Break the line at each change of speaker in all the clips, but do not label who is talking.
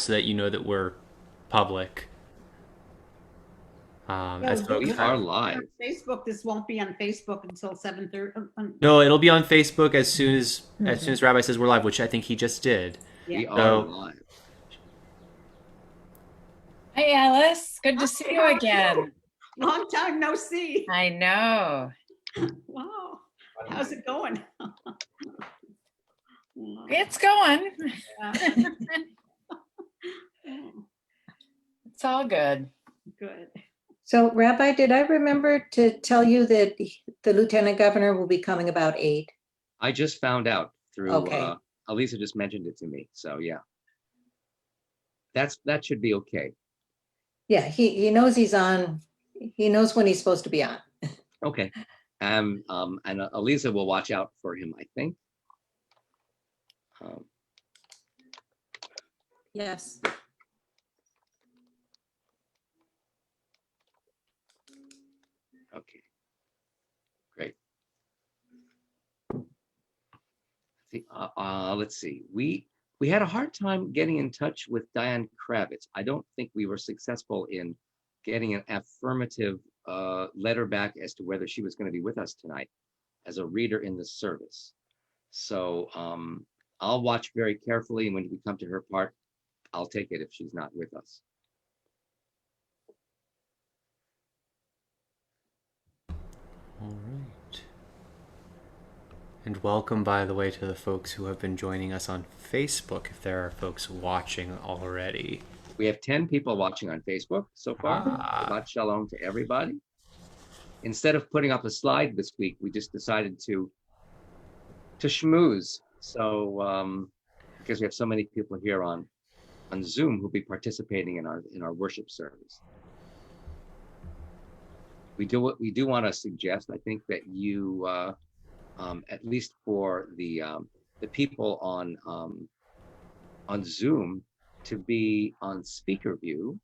so that you know that we're public.
So
As
this
folks
We
won't
are
have.
be on
live.
Facebook. This won't be on Facebook until 7:30.
No, it'll be on Facebook as soon as
Mhm.
Rabbi says we're live, which I think he just did.
Yeah.
We are
So
live.
Hi, Alice. Good to see
Hi,
you
how are you?
again.
Long time no see.
I know.
Wow. How's it going?
It's going.
Yeah. Oh,
It's all good.
good.
So Rabbi, did I remember to tell you that the lieutenant governor will be coming about 8?
I just found out through
Okay.
Elisa just mentioned it to me. So yeah, that should be okay.
Yeah, he knows he's on. He knows when he's supposed to be on.
Okay. And Elisa will watch out for him, I think. Um,
Yes.
okay, great. Let's see. We had a hard time getting in touch with Diane Kravitz. I don't think we were successful in getting an affirmative letter back as to whether she was going to be with us tonight as a reader in the service. So I'll watch very carefully, and when we come to her part, I'll take it if she's not with us.
all right. And welcome, by the way, to the folks who have been joining us on Facebook, if there are folks watching already.
We have 10 people watching on Facebook so far. Shabbat shalom to everybody. Instead of putting up a slide this week, we just decided to schmooze. So because we have so many people here on Zoom who'll be participating in our worship service. We do want to suggest, I think, that you at least for the people on Zoom, to be on speaker view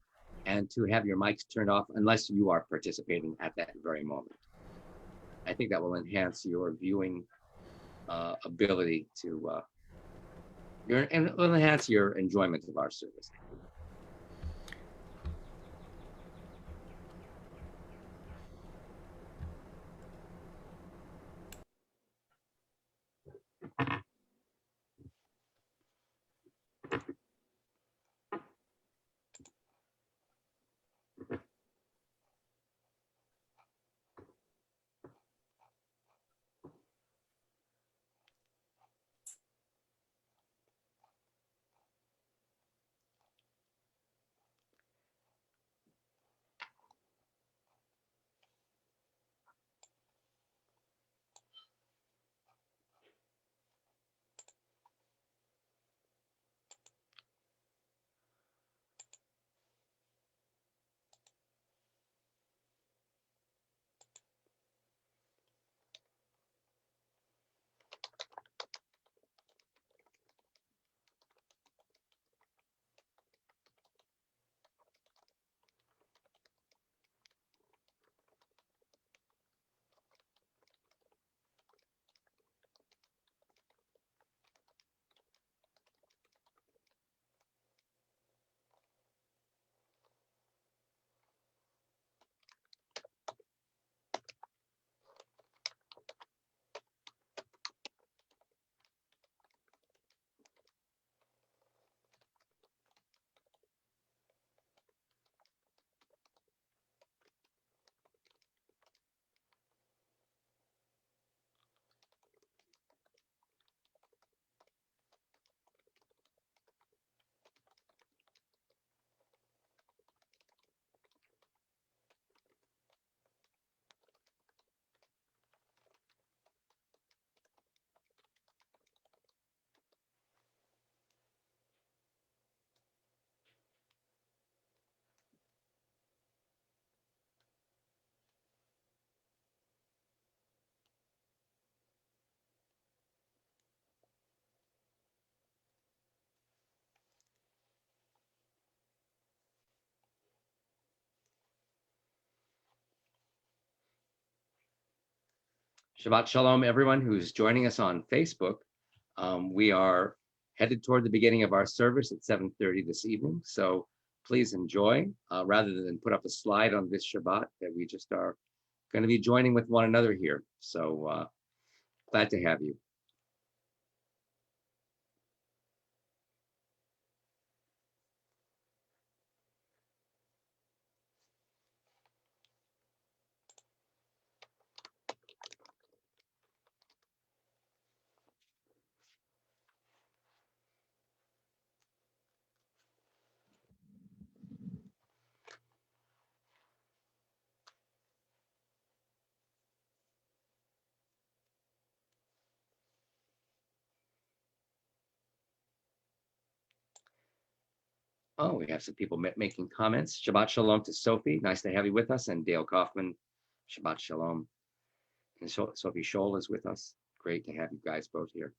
and to have your mics turned off unless you are participating at that very moment. I think that will enhance your viewing ability to and will enhance your enjoyment of our service. Shabbat shalom, everyone who's joining us on Facebook. We are headed toward the beginning of our service at 7:30 this evening. So please enjoy, rather than put up a slide on this Shabbat, that we just are going to be joining with one another here. So glad to have you. Oh, we have some people making comments. Shabbat Shalom to Sophie. Nice to have you with us. And Dale Kaufman, Shabbat Shalom. And Sophie Scholl is with us. Great to have you guys both here.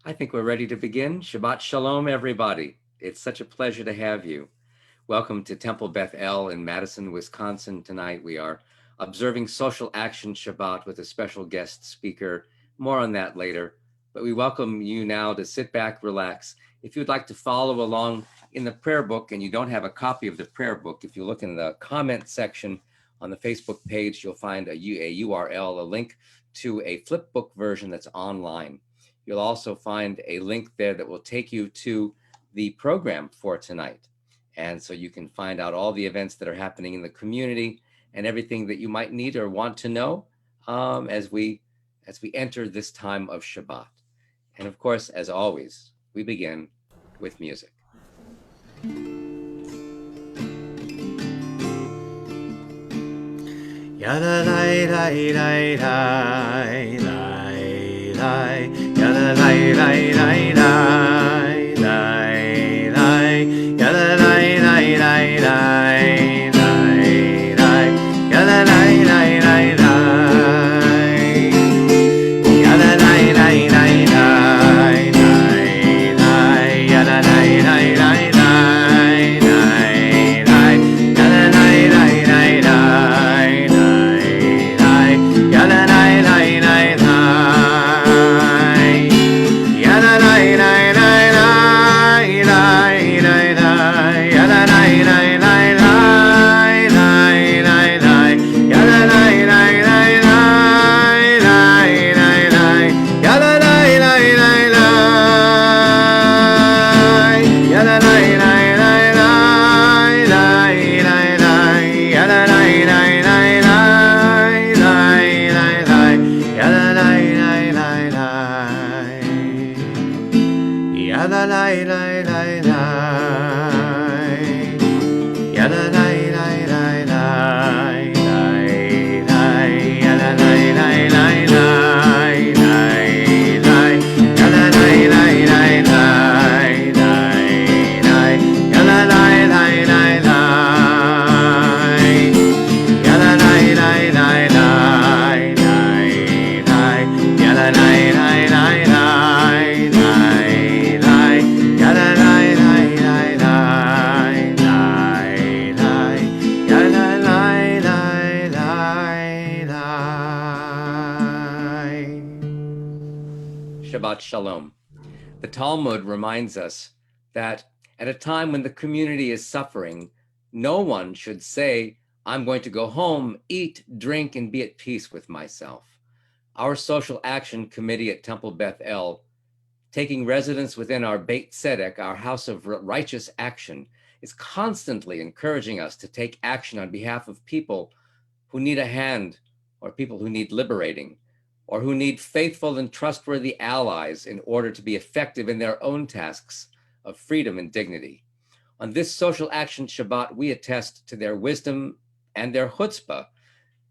I think we're ready to begin. Shabbat Shalom, everybody. It's such a pleasure to have you. Welcome to Temple Beth El in Madison, Wisconsin. Tonight we are observing Social Action Shabbat with a special guest speaker. More on that later. But we welcome you now to sit back, relax. If you'd like to follow along in the prayer book and you don't have a copy of the prayer book, if you look in the comment section on the Facebook page, you'll find a URL, a link to a flipbook version that's online. You'll also find a link there that will take you to the program for tonight. And so you can find out all the events that are happening in the community and everything that you might need or want to know as we enter this time of Shabbat. And of course, as always, we begin with music.
Yada lai lai lai lai lai lai, yada lai lai lai lai lai lai, yada lai lai lai lai lai lai, yada lai lai lai lai, yada lai lai lai lai lai, yada lai lai lai lai lai, yada lai lai lai lai. Yada lai lai lai lai, yada lai lai lai lai lai lai lai, yada lai lai lai lai lai lai lai, yada lai lai lai lai lai lai lai, yada lai lai lai lai, yada lai lai lai lai lai lai lai, yada lai lai lai lai. Yada lai lai lai lai, yada lai lai lai lai, yada lai lai lai lai lai, yada lai lai lai lai lai, yada lai lai lai lai lai, yada lai lai lai lai, yada lai lai lai lai. Yada lai lai lai lai lai lai, yada lai lai lai lai lai lai, yada lai lai lai lai.
Shabbat Shalom. The Talmud reminds us that at a time when the community is suffering, no one should say, I'm going to go home, eat, drink, and be at peace with myself. Our Social Action Committee at Temple Beth El, taking residence within our Beit Tzedek, our house of righteous action, is constantly encouraging us to take action on behalf of people who need a hand, or people who need liberating, or who need faithful and trustworthy allies in order to be effective in their own tasks of freedom and dignity. On this Social Action Shabbat, we attest to their wisdom and their chutzpah.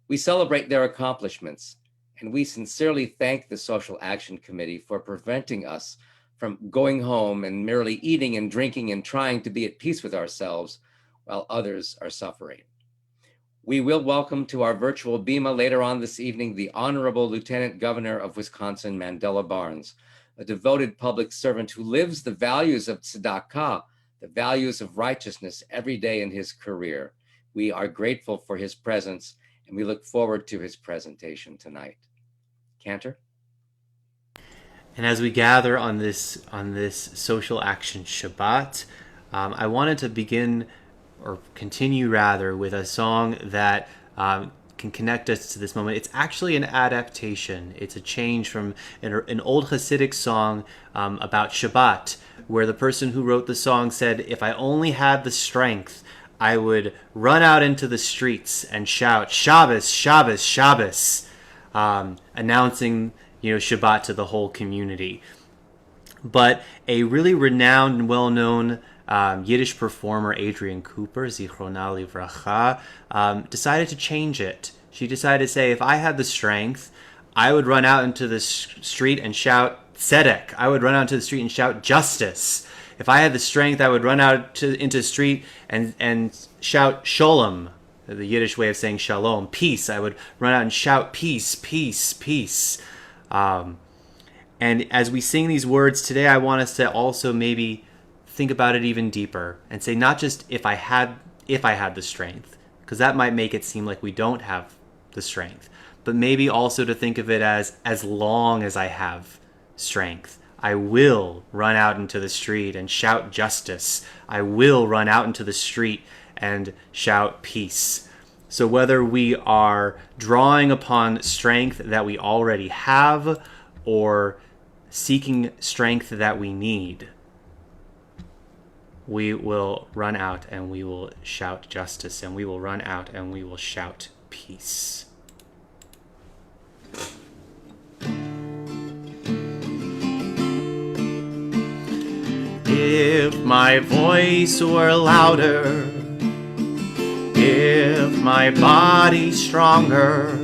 We celebrate their accomplishments, and we sincerely thank the Social Action Committee for preventing us from going home and merely eating and drinking and trying to be at peace with ourselves while others are suffering. We will welcome to our virtual bima later on this evening the Honorable Lieutenant Governor of Wisconsin, Mandela Barnes, a devoted public servant who lives the values of tzedakah, the values of righteousness every day in his career. We are grateful for his presence, and we look forward to his presentation tonight. Cantor?
And as we gather on this Social Action Shabbat, I wanted to begin, or continue rather, with a song that can connect us to this moment. It's actually an adaptation. It's a change from an old Hasidic song about Shabbat, where the person who wrote the song said, if I only had the strength, I would run out into the streets and shout, Shabbos, Shabbos, Shabbos, announcing, Shabbat to the whole community. But a really renowned and well-known Yiddish performer, Adrienne Cooper, Zichrona Livracha, decided to change it. She decided to say, if I had the strength, I would run out into the street and shout tzedek. I would run out into the street and shout justice. If I had the strength, I would run out into the street and shout sholem, the Yiddish way of saying shalom, peace. I would run out and shout peace, peace, peace. And as we sing these words today, I want us to also maybe think about it even deeper and say not just if I had the strength, because that might make it seem like we don't have the strength, but maybe also to think of it as long as I have strength, I will run out into the street and shout justice. I will run out into the street and shout peace. So whether we are drawing upon strength that we already have or seeking strength that we need, we will run out and we will shout justice, and we will run out and we will shout peace. If my voice were louder, if my body stronger,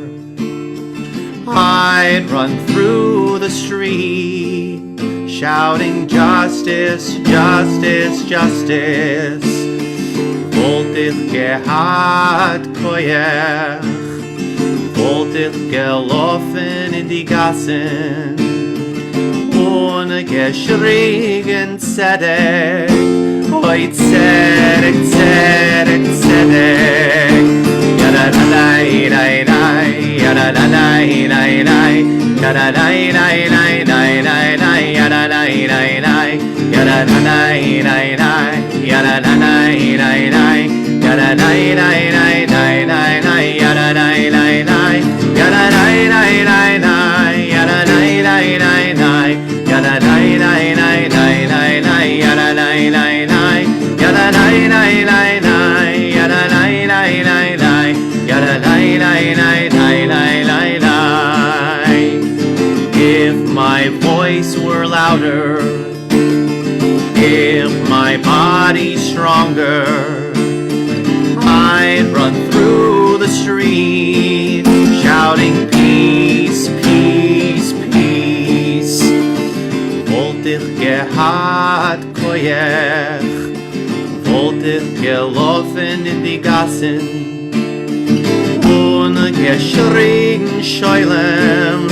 I'd run through the street shouting justice, justice, justice. Wollte ich gehabt koyach, wollte ich gelaufen in die Gassen, ohne geschrien Zedek, oi Zedek, Zedek, Zedek. Yada-da-dai-dai-dai, yada-da-dai-dai-dai, yada-dai-dai-dai-dai-dai-dai, yada-dai-dai-dai, yada-da-dai-dai-dai, yada-da-dai-dai-dai, yada-dai-dai-dai-dai-dai, yada-dai-dai-dai, yada-dai-dai-dai-dai, yada-dai-dai-dai-dai, yada-dai-dai-dai-dai-dai, yada-dai-dai-dai, yada-dai-dai-dai-dai, yada-dai-dai-dai-dai, yada-dai-dai-dai-dai-dai. If my voice were louder, if my body stronger, I'd run through the street shouting peace, peace, peace. Wollte ich gehabt koyach, wollte ich gelaufen in die Gassen, ohne geschrien Scheulem,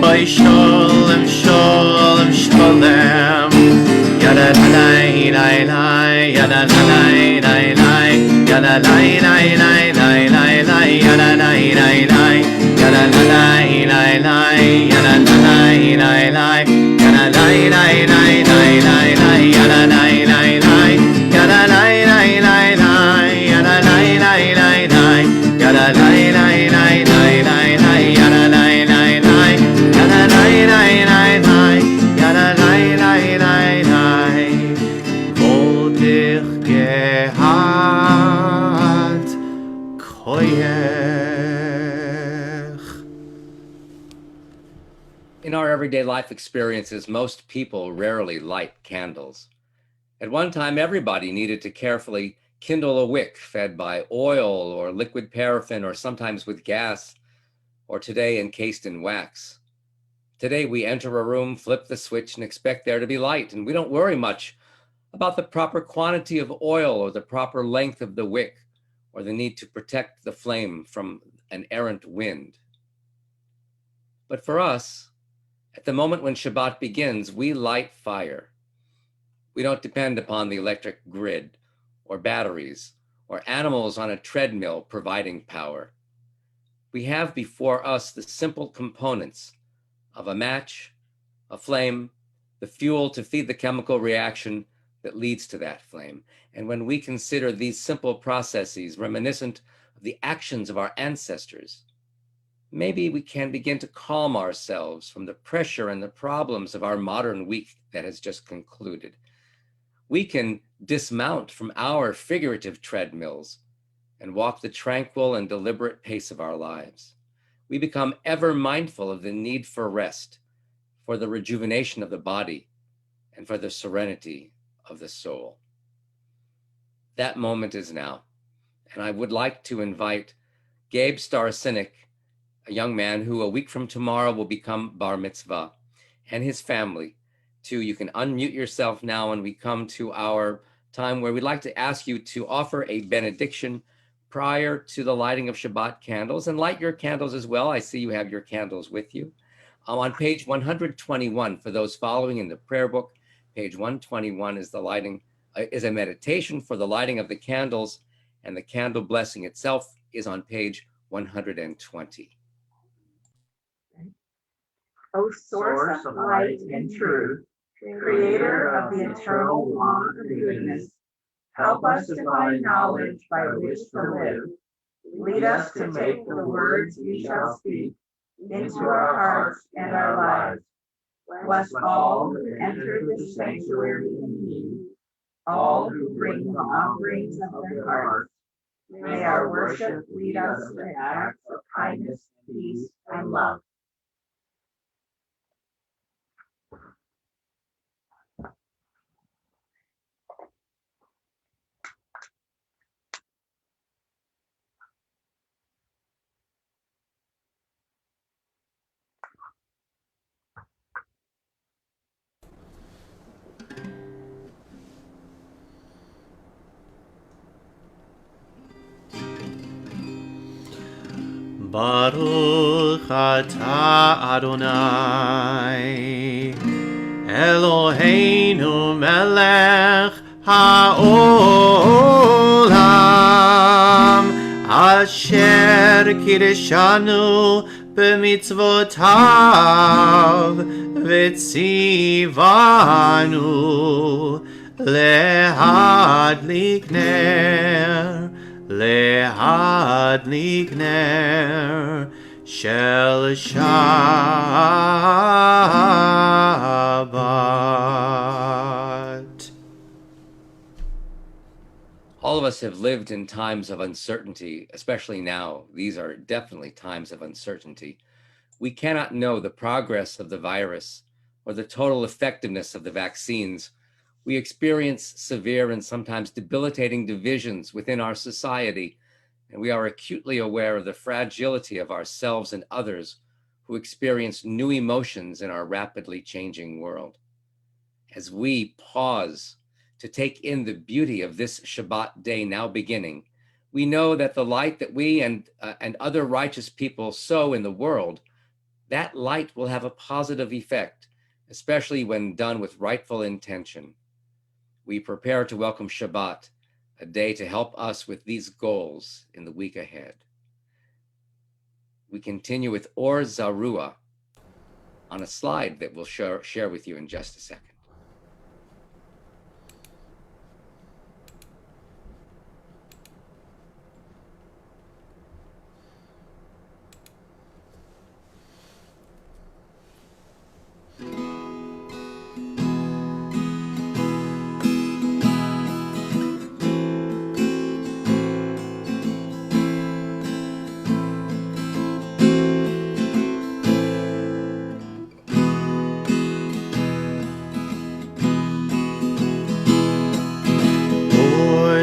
oi Scholem, Scholem, Scholem. Yada-da-dai-dai-dai, yada-da-dai-dai-dai, yada-dai-dai-dai-dai-dai, yada-dai-dai-dai, yada-da-dai-dai-dai, yada-da-dai-dai-dai, yada-dai-dai-dai-dai-dai, yada-dai-dai-dai, yada-dai-dai-dai-dai, yada-dai-dai-dai-dai, yada-dai-dai-dai-dai-dai, yada-dai-dai-dai, yada-dai-dai-dai-dai, yada-dai-dai-dai-dai. Wollte ich gehabt koyach.
In our everyday life experiences, most people rarely light candles. At one time, everybody needed to carefully kindle a wick fed by oil or liquid paraffin, or sometimes with gas, or today encased in wax. Today, we enter a room, flip the switch, and expect there to be light, and we don't worry much about the proper quantity of oil or the proper length of the wick or the need to protect the flame from an errant wind. But for us, at the moment when Shabbat begins, we light fire. We don't depend upon the electric grid or batteries or animals on a treadmill providing power. We have before us the simple components of a match, a flame, the fuel to feed the chemical reaction that leads to that flame. And when we consider these simple processes reminiscent of the actions of our ancestors, maybe we can begin to calm ourselves from the pressure and the problems of our modern week that has just concluded. We can dismount from our figurative treadmills and walk the tranquil and deliberate pace of our lives. We become ever mindful of the need for rest, for the rejuvenation of the body, and for the serenity of the soul. That moment is now, and I would like to invite Gabe Starosinek, a young man who a week from tomorrow will become bar mitzvah, and his family, to, you can unmute yourself now, and we come to our time where we'd like to ask you to offer a benediction prior to the lighting of Shabbat candles, and light your candles as well. I see you have your candles with you. On page 121, for those following in the prayer book, page 121 is the lighting, is a meditation for the lighting of the candles, and the candle blessing itself is on page 120.
O source of light and truth, creator of the eternal law of goodness, help us to find knowledge by which to live. Lead us to take the words we shall speak into our hearts and our lives. Bless all who enter this sanctuary in need, all who bring the offerings of their hearts. May our worship lead us to acts of kindness, peace, and love.
Baruch atah Adonai Eloheinu melech haolam asher kiddushanu b'mitzvotav v'tzivanu lehadlik ner להדליק נר של Shabbat.
All of us have lived in times of uncertainty, especially now. These are definitely times of uncertainty. We cannot know the progress of the virus or the total effectiveness of the vaccines. We experience severe and sometimes debilitating divisions within our society, and we are acutely aware of the fragility of ourselves and others who experience new emotions in our rapidly changing world. As we pause to take in the beauty of this Shabbat day now beginning, we know that the light that we and other righteous people sow in the world, that light will have a positive effect, especially when done with rightful intention. We prepare to welcome Shabbat, a day to help us with these goals in the week ahead. We continue with Or Zarua on a slide that we'll share with you in just a second.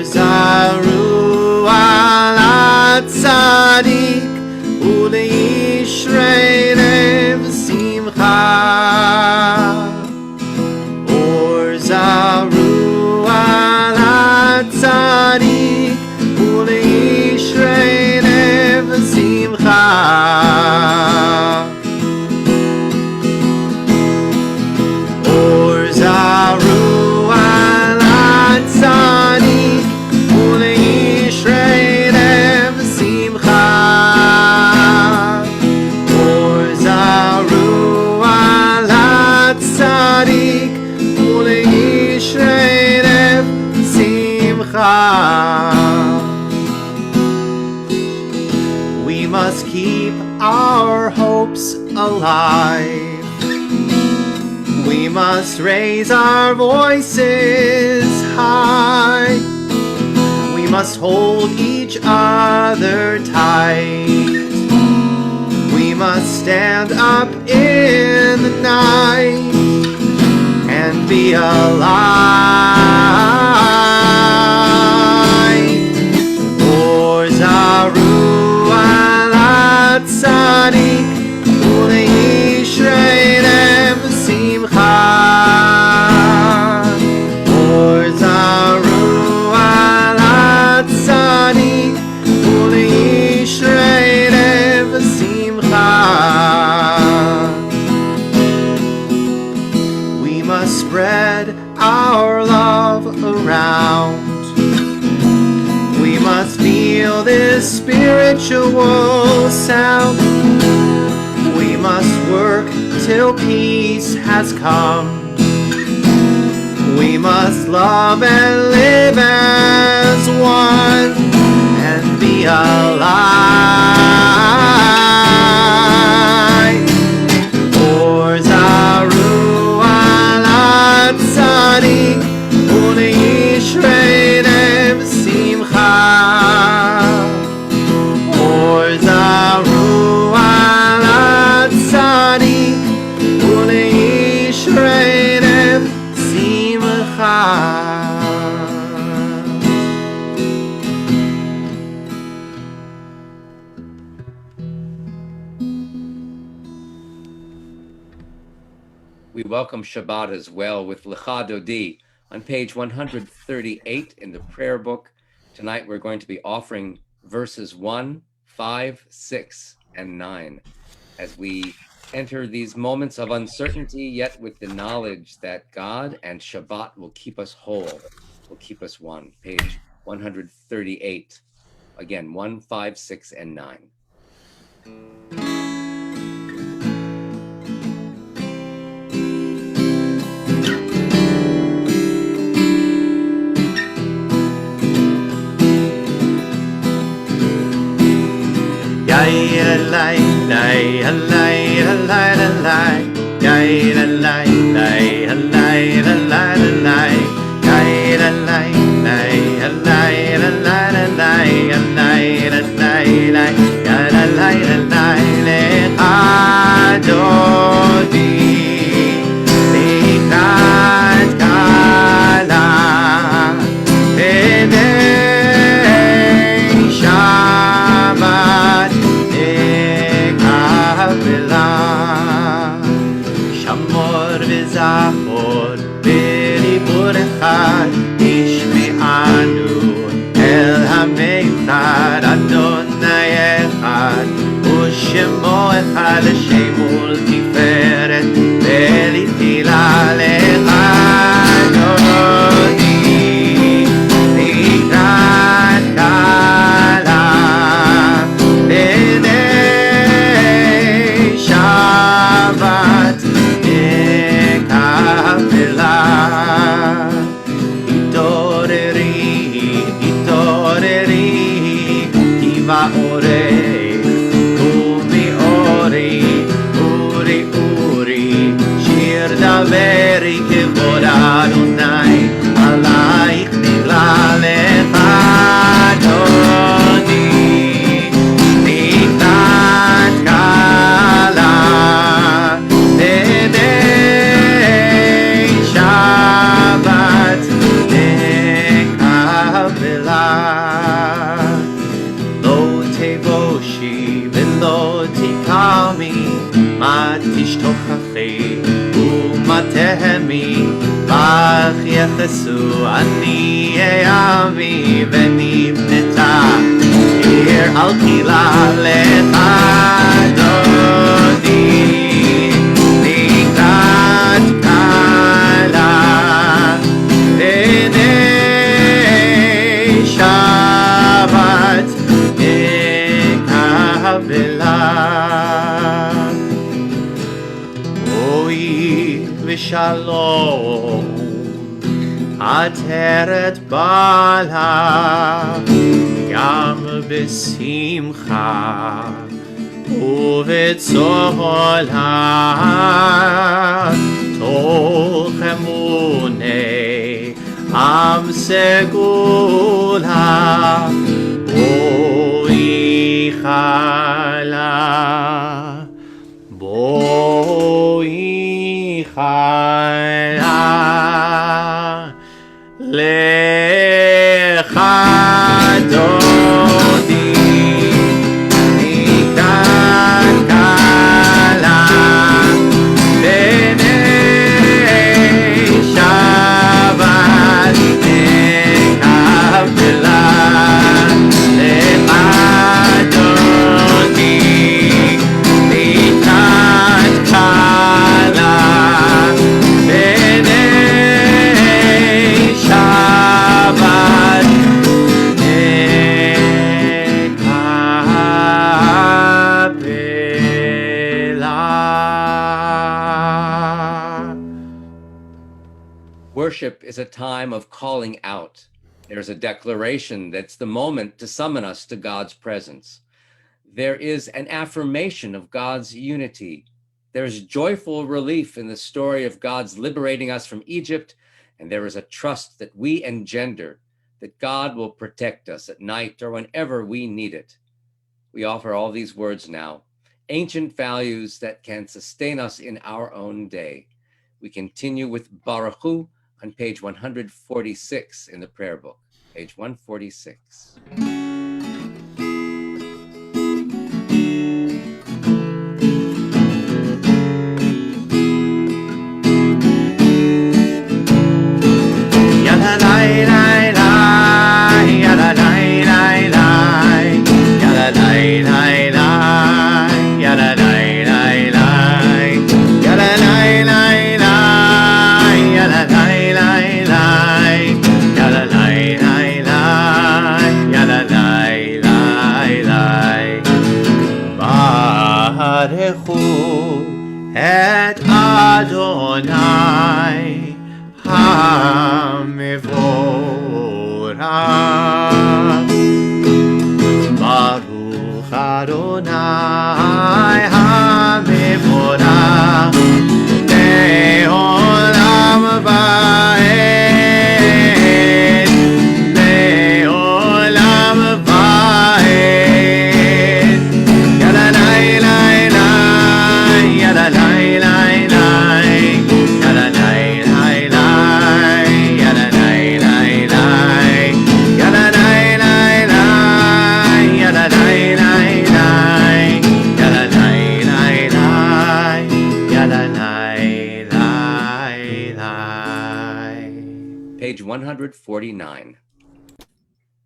Zaru ala tzadik uleishrei lev simcha. Or zaru ala tzadik uleishrei lev simcha. Or zaru ala tzadik uleishrei lev simcha. Or zaru ala tzadik uleishrei lev simcha. We must keep our hopes alive. We must raise our voices high. We must hold each other tight. We must stand up in the night and be alive. Or zaru ala tzadik uleishrei lev simcha. Or zaru ala tzadik uleishrei lev simcha. spiritual sound. We must work till peace has come. We must love and live as one and be alive. Or Zaru ala tzadik uleishreinem simcha. Or Zaru ala tzadik uleishreinem simcha.
We welcome Shabbat as well with Lecha Dodi on page 138 in the prayer book. Tonight we're going to be offering verses 1, 5, 6, and 9 as we enter these moments of uncertainty, yet with the knowledge that God and Shabbat will keep us whole, will keep us one. Page 138. Again, 1, 5, 6, and 9.
Shalom, Ateret Bala, Gam Besimcha, Uvetzola, Toch Emune, Am Segula, Boichala, Lecha Dodi Nikan Kala B'nei Shabbat Nekavela Lecha Dodi
worship is a time of calling out. There's a declaration that's the moment to summon us to God's presence. There is an affirmation of God's unity. There's joyful relief in the story of God's liberating us from Egypt, and there is a trust that we engender that God will protect us at night or whenever we need it. We offer all these words now, ancient values that can sustain us in our own day. We continue with Baruch Hu on page 146 in the prayer book, page 146.
Et Adonai HaMevorach. Baruch Adonai HaMevorach Le'olam va'ed, Le'olam va'ed. Yada lai lai lai, yada lai lai lai, yada lai lai lai, yada lai lai lai, yada lai lai lai, yada lai lai lai, yada lai lai lai, yada lai lai lai.
Page 149.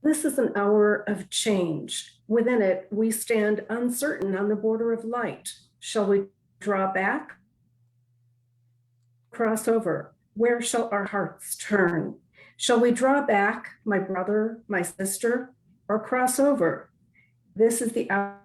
This is an hour of change. Within it, we stand uncertain on the border of light. Shall we draw back? Cross over. Where shall our hearts turn? Shall we draw back, my brother, my sister, or cross over? This is the hour.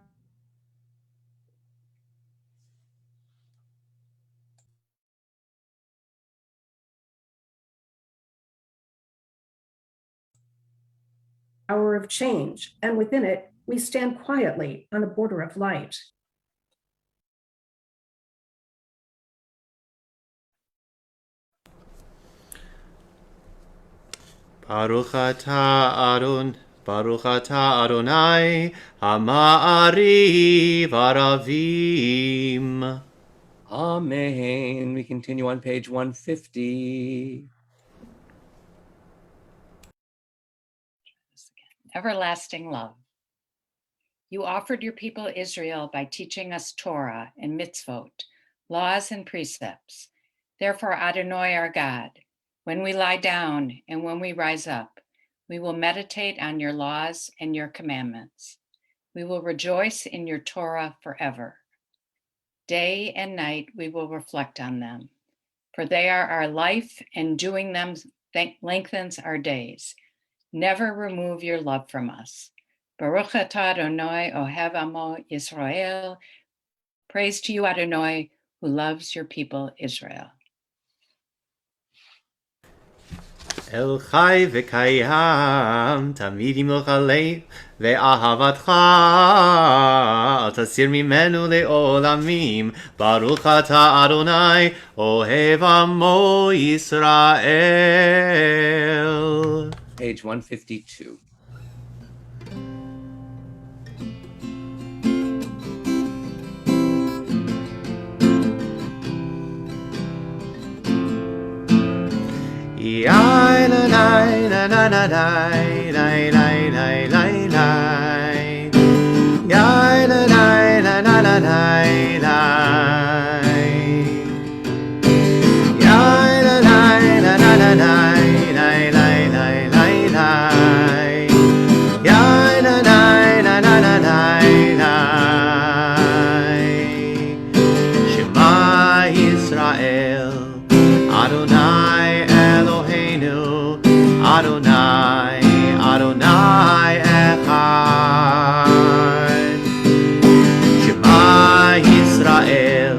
Hour of change, and within it, we stand quietly on the border of light.
Baruch atah Adonai Ha'ma'ariv Aravim.
Amen. We continue on page 150.
Everlasting love. You offered your people Israel by teaching us Torah and mitzvot, laws and precepts. Therefore, Adonai our God, when we lie down and when we rise up, we will meditate on your laws and your commandments. We will rejoice in your Torah forever. Day and night we will reflect on them, for they are our life, and doing them lengthens our days. Never remove your love from us. Baruch atah Adonai ohev amo Yisrael. Praise to you, Adonai, who loves your people Israel.
El chai v'kayam tamid yimloch aleinu ve'ahavatcha al tasir mimenu le'olamim. Baruch atah Adonai ohev amo Yisrael.
Page 152.
Yai la lai la la la lai lai lai lai lai lai. Yai la lai la la la lai lai. Yai la lai la la la lai lai lai lai lai lai. Yai la lai la la la lai lai. Shema Yisrael Adonai Adonai, Adonai Echad. Shema Yisrael,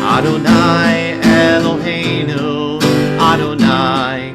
Adonai Eloheinu, Adonai,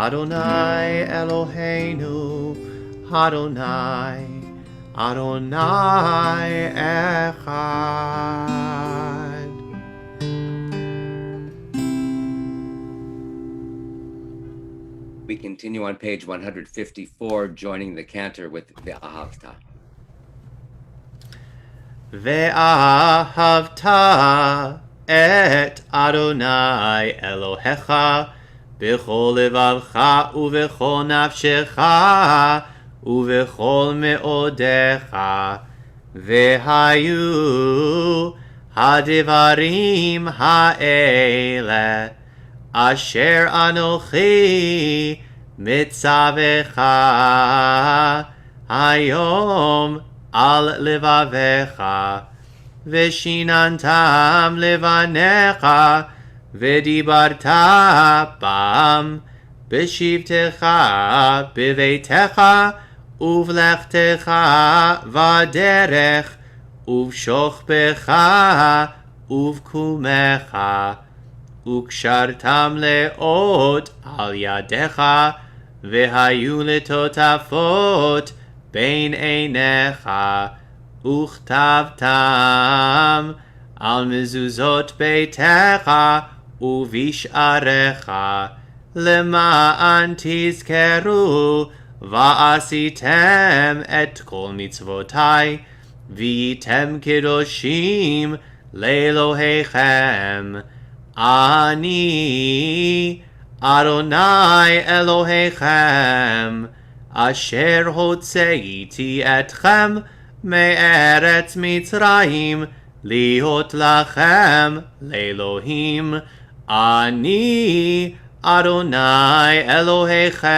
Adonai Eloheinu, Adonai, Adonai Echad.
We continue on page 154, joining the cantor with Ve'ahavta.
Ve'ahavta et Adonai Elohecha b'chol levavcha u'v'chol nafshecha u'v'chol me'odecha ve'hayu hadivarim ha'ele asher anochi mitzavecha hayom al levavecha veshinantam levanecha vedibarta bam beshivtecha beveitecha uvlechtecha vaderech uvshochbecha uvkumecha ukshartam leot al yadecha vehayu letotafot bein einecha וכתבתם על מזוזות ביתך ובשעריך למען תזכרו ועשיתם את כל מצוותיי והייתם קדושים לאלוהיכם. אני אדוני אלוהיכם אשר הוצאתי אתכם מארץ מצרים להיות לכם לאלוהים. אני אדוני אלוהיכם.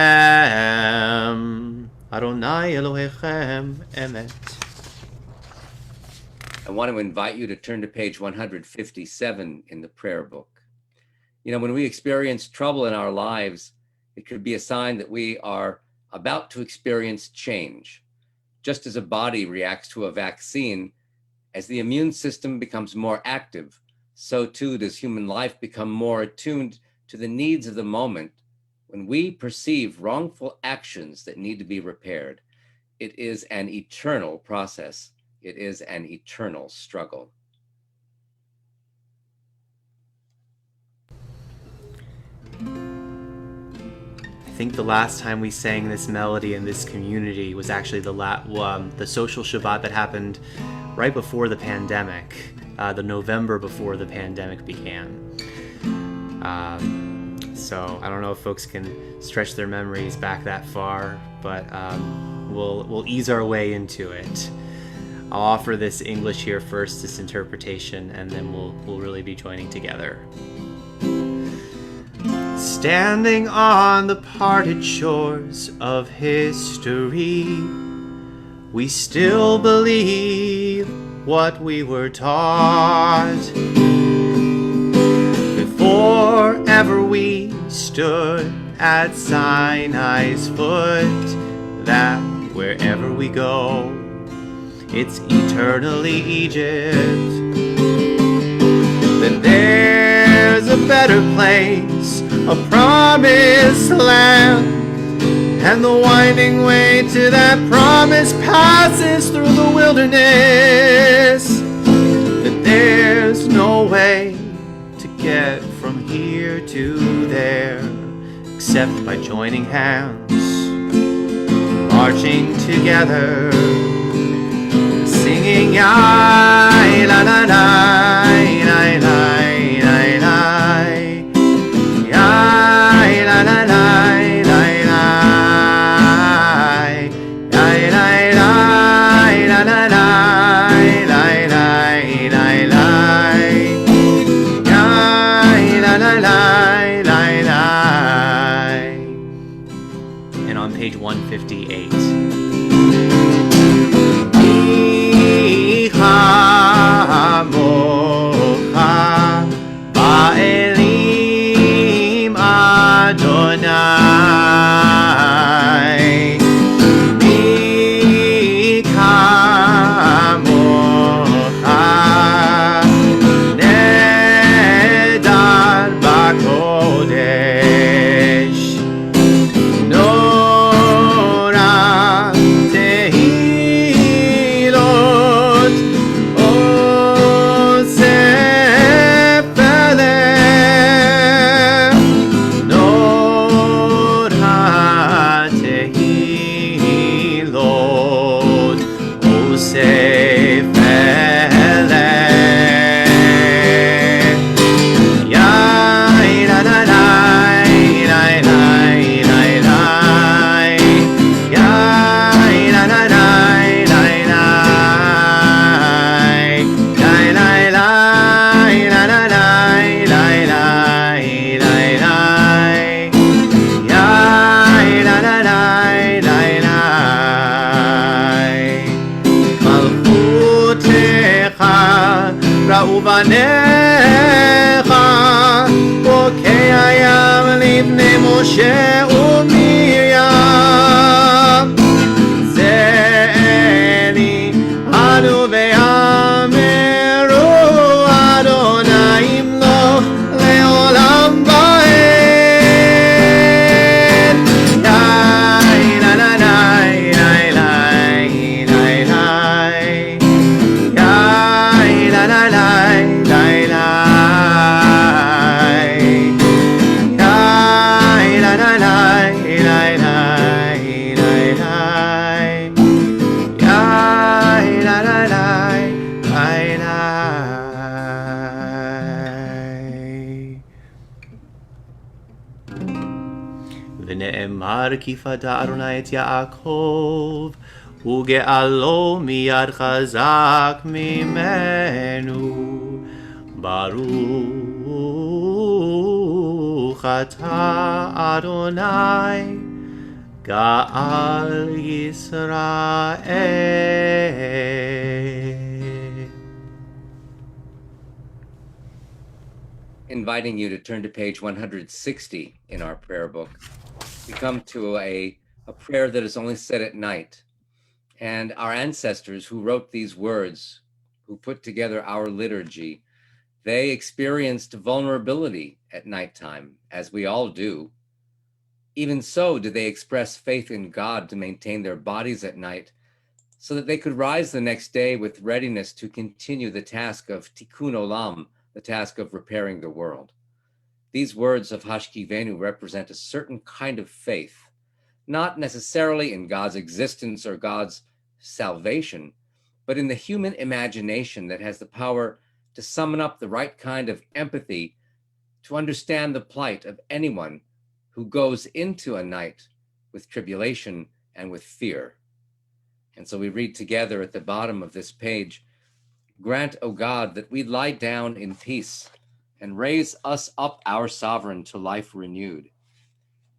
אדוני אלוהיכם אמת.
I want to invite you to turn to page 157 in the prayer book. You know, when we experience trouble in our lives, it could be a sign that we are about to experience change. Just as a body reacts to a vaccine, as the immune system becomes more active, so too does human life become more attuned to the needs of the moment. When we perceive wrongful actions that need to be repaired, it is an eternal process. It is an eternal struggle.
I think the last time we sang this melody in this community was actually the social Shabbat that happened right before the pandemic, the November before the pandemic began. So I don't know if folks can stretch their memories back that far, but we'll ease our way into it. I'll offer this English here first, this interpretation, and then we'll really be joining together. Standing on the parted shores of history, we still believe what we were taught. Before ever we stood at Sinai's foot, that wherever we go, it's eternally Egypt. That there's a better place, a promised land, and the winding way to that promise passes through the wilderness. That there's no way to get from here to there except by joining hands, marching together, singing ay la la la la la la la, ay la la la la la, ay la la la la la la la la, ay la la la la la. And on page 158. Mocha ba'elim Adonai mi kamocha nedar bakodesh לפניך, בוקי הים לפני משה ומרים. זה אלי אנו ואמרו אדוני ימלוך לעולם ועד. די לה לה די די לי די לי, די לה לה די די לי, די לה לה די די לי די לי. ונאמר כי פדה אדוני את יעקב, וגאלו מיד חזק ממנו. ברוך אתה אדוני גאל ישראל.
Inviting you to turn to page 160 in our prayer book. We come to a prayer that is only said at night. And our ancestors who wrote these words, who put together our liturgy, they experienced vulnerability at nighttime, as we all do. Even so, did they express faith in God to maintain their bodies at night so that they could rise the next day with readiness to continue the task of tikkun olam, the task of repairing the world. These words of Hashkivenu represent a certain kind of faith, not necessarily in God's existence or God's salvation, but in the human imagination that has the power to summon up the right kind of empathy to understand the plight of anyone who goes into a night with tribulation and with fear. And so we read together at the bottom of this page, "Grant, O God, that we lie down in peace and raise us up, our sovereign, to life renewed.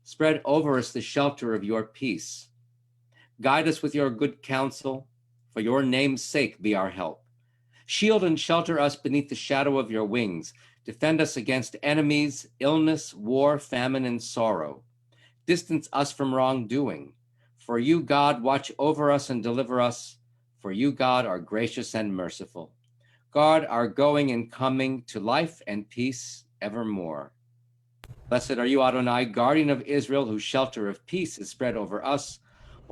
Spread over us the shelter of your peace. Guide us with your good counsel. For your name's sake be our help. Shield and shelter us beneath the shadow of your wings. Defend us against enemies, illness, war, famine, and sorrow. Distance us from wrongdoing. For you, God, watch over us and deliver us. For you, God, are gracious and merciful. Guard our going and coming to life and peace evermore. Blessed are you, Adonai, guardian of Israel, whose shelter of peace is spread over us,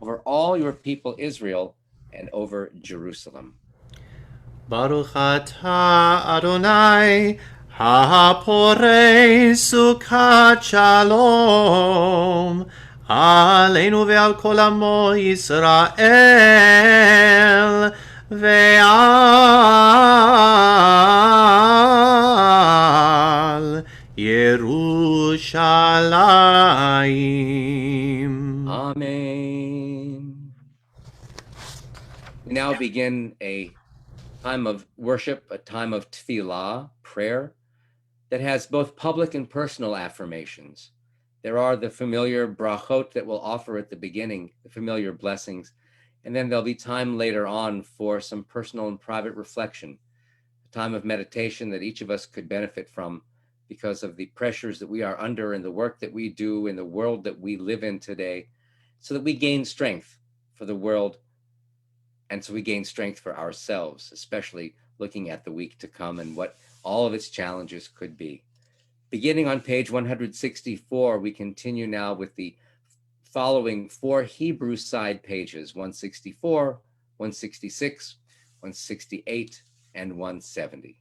over all your people Israel, and over Jerusalem."
Baruch atah Adonai ha'porei sukat shalom aleinu ve'al kol amo Yisrael ve'al Yerushalayim.
Amen. We now begin a time of worship, a time of tefillah, prayer, that has both public and personal affirmations. There are the familiar brachot that we'll offer at the beginning, the familiar blessings, and then there'll be time later on for some personal and private reflection, a time of meditation that each of us could benefit from because of the pressures that we are under and the work that we do in the world that we live in today, so that we gain strength for the world and so we gain strength for ourselves, especially looking at the week to come and what all of its challenges could be. Beginning on page 164, we continue now with the following 4 Hebrew side pages, 164, 166, 168, and 170.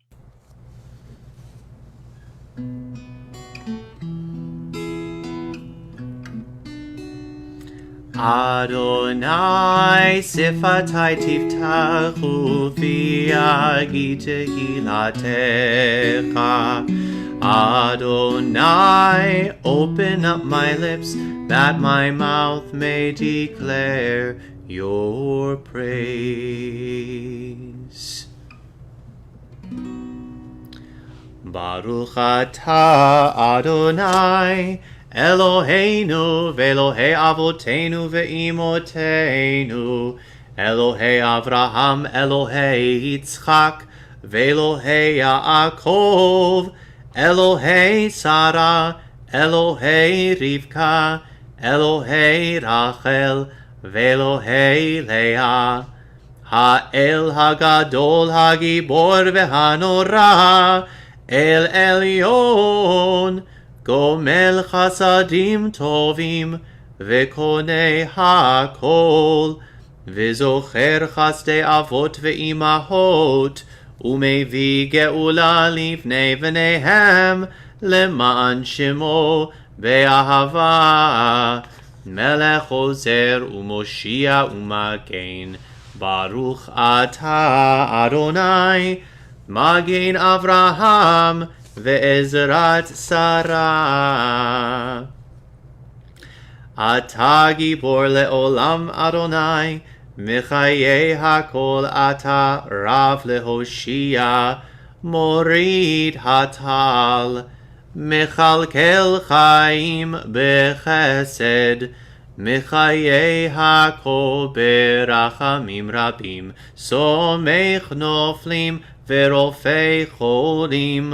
Adonai sifatai tiftachu fi yagi tehilatecha. Adonai, open up my lips that my mouth may declare your praise. Baruch atah Adonai Eloheinu ve'Elohei avotenu ve'imotenu, Elohei Avraham, Elohei Yitzchak, ואלוהי יעקב, אלוהי שרה, אלוהי רבקה, אלוהי רחל, ואלוהי לאה. האל הגדול, הגיבור והנורא, אל עליון, גומל חסדים טובים, וקונה הכל, וזוכר חסדי אבות ואימהות, ומביא גאולה לבני בניהם, למען שמו באהבה. מלך עוזר ומושיע ומגן, ברוך אתה אדוני, מגן אברהם ועזרת שרה. אתה גיבור לעולם אדוני, מחיי הכל אתה רב להושיע, מוריד הטל, מכלכל חיים בחסד, מחיי הכל ברחמים רבים, סומך נופלים ורופא חולים,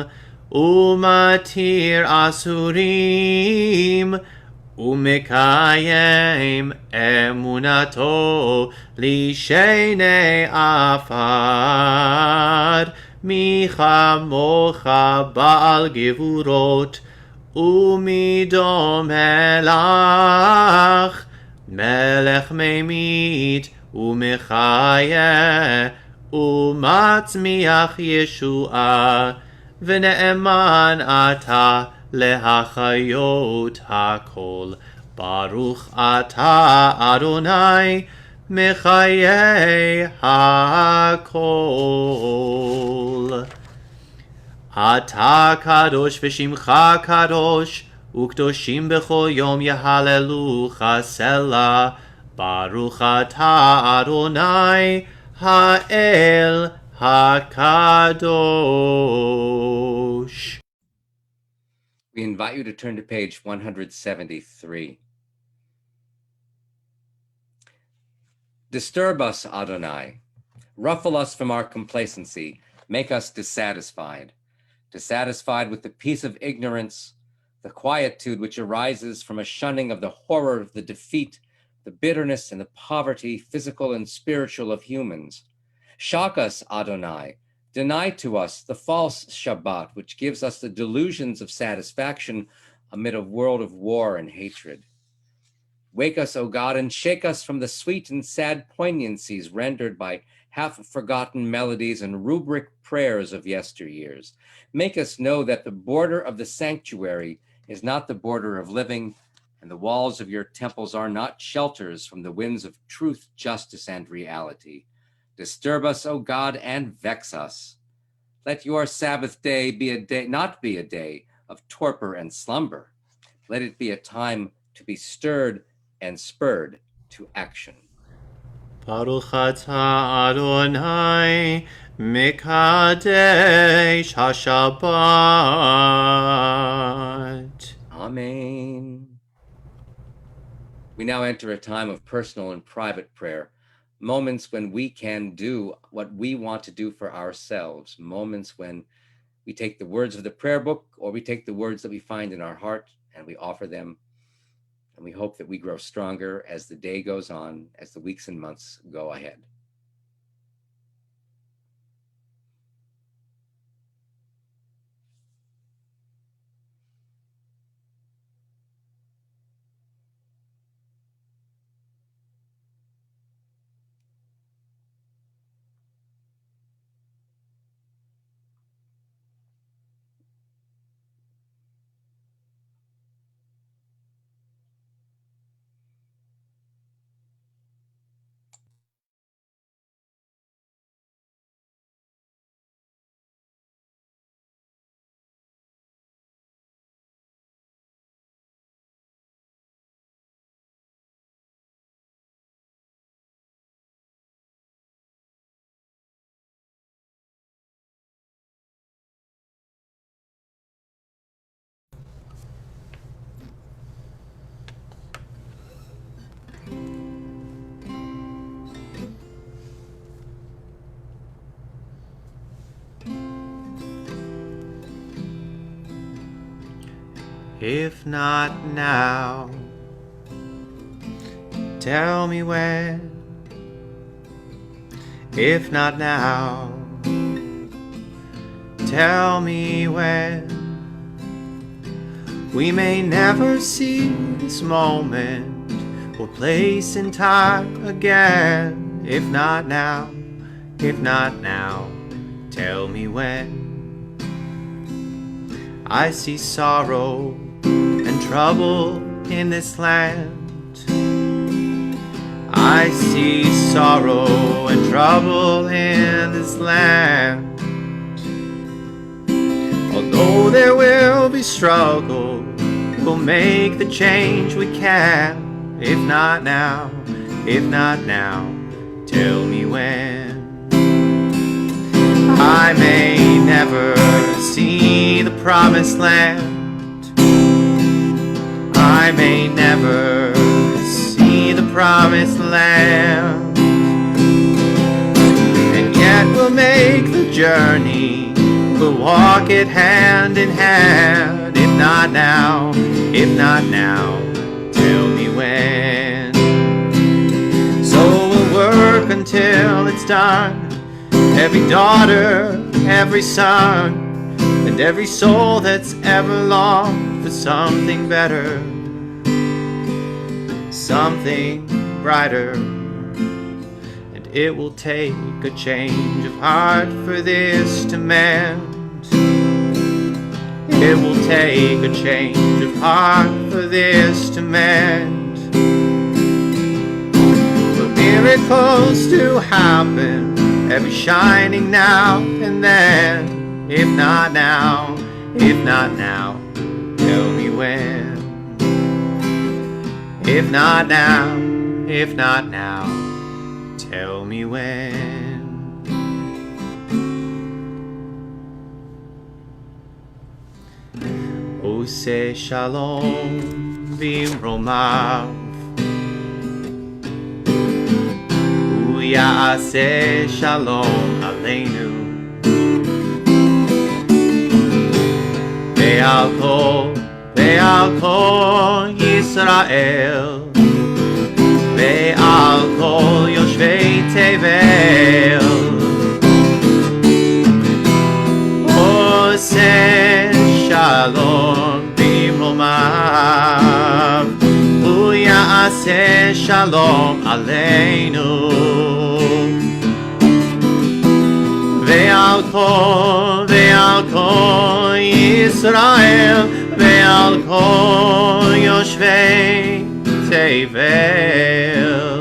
ומתיר אסורים, ומקיים אמונתו לשני עפר. מי כמוך בעל גבורות, ומי דומה לך, מלך ממית ומחיה, ומצמיח ישועה, ונאמן אתה להחיות הכל. ברוך אתה אדוני, מחיי הכל. אתה קדוש ושמך קדוש, וקדושים בכל יום יהללוך סלה. ברוך אתה אדוני, האל הקדוש.
We invite you to turn to page 173. Disturb us, Adonai. Ruffle us from our complacency. Make us dissatisfied. Dissatisfied with the peace of ignorance, the quietude which arises from a shunning of the horror of the defeat, the bitterness and the poverty, physical and spiritual, of humans. Shock us, Adonai. Deny to us the false Shabbat, which gives us the delusions of satisfaction amid a world of war and hatred. Wake us, O God, and shake us from the sweet and sad poignancies rendered by half-forgotten melodies and rubric prayers of yesteryears. Make us know that the border of the sanctuary is not the border of living, and the walls of your temples are not shelters from the winds of truth, justice, and reality. Disturb us, O God, and vex us. Let your Sabbath day be a day, not be a day of torpor and slumber. Let it be a time to be stirred and spurred to action.
Baruch atah Adonai, Mekadesh HaShabbat.
Amen. We now enter a time of personal and private prayer, moments when we can do what we want to do for ourselves, moments when we take the words of the prayer book or we take the words that we find in our heart and we offer them. And we hope that we grow stronger as the day goes on, as the weeks and months go ahead.
If not now, tell me when. If not now, tell me when. We may never see this moment or place in time again. If not now, tell me when. I see sorrow and trouble in this land. I see sorrow and trouble in this land. Although there will be struggle, we'll make the change we can. If not now, tell me when. I may never see the promised land. I may never see the promised land. And yet we'll make the journey. We'll walk it hand in hand. If not now, tell me when. So we'll work until it's done. Every daughter, every son, and every soul that's ever longed for something better, something brighter. And it will take a change of heart for this to mend. It will take a change of heart for this to mend. For miracles to happen, every shining now and then. If not now, tell me when. If not now, tell me when. Ose shalom v'romav, Ya'aseh shalom aleinu, ve'al kol Yisrael, ve'al kol yoshvei tevel. Oseh shalom b'romav, Ya'aseh shalom aleinu. Ve'al kol Yisrael, ve'al kol yoshvei tevel,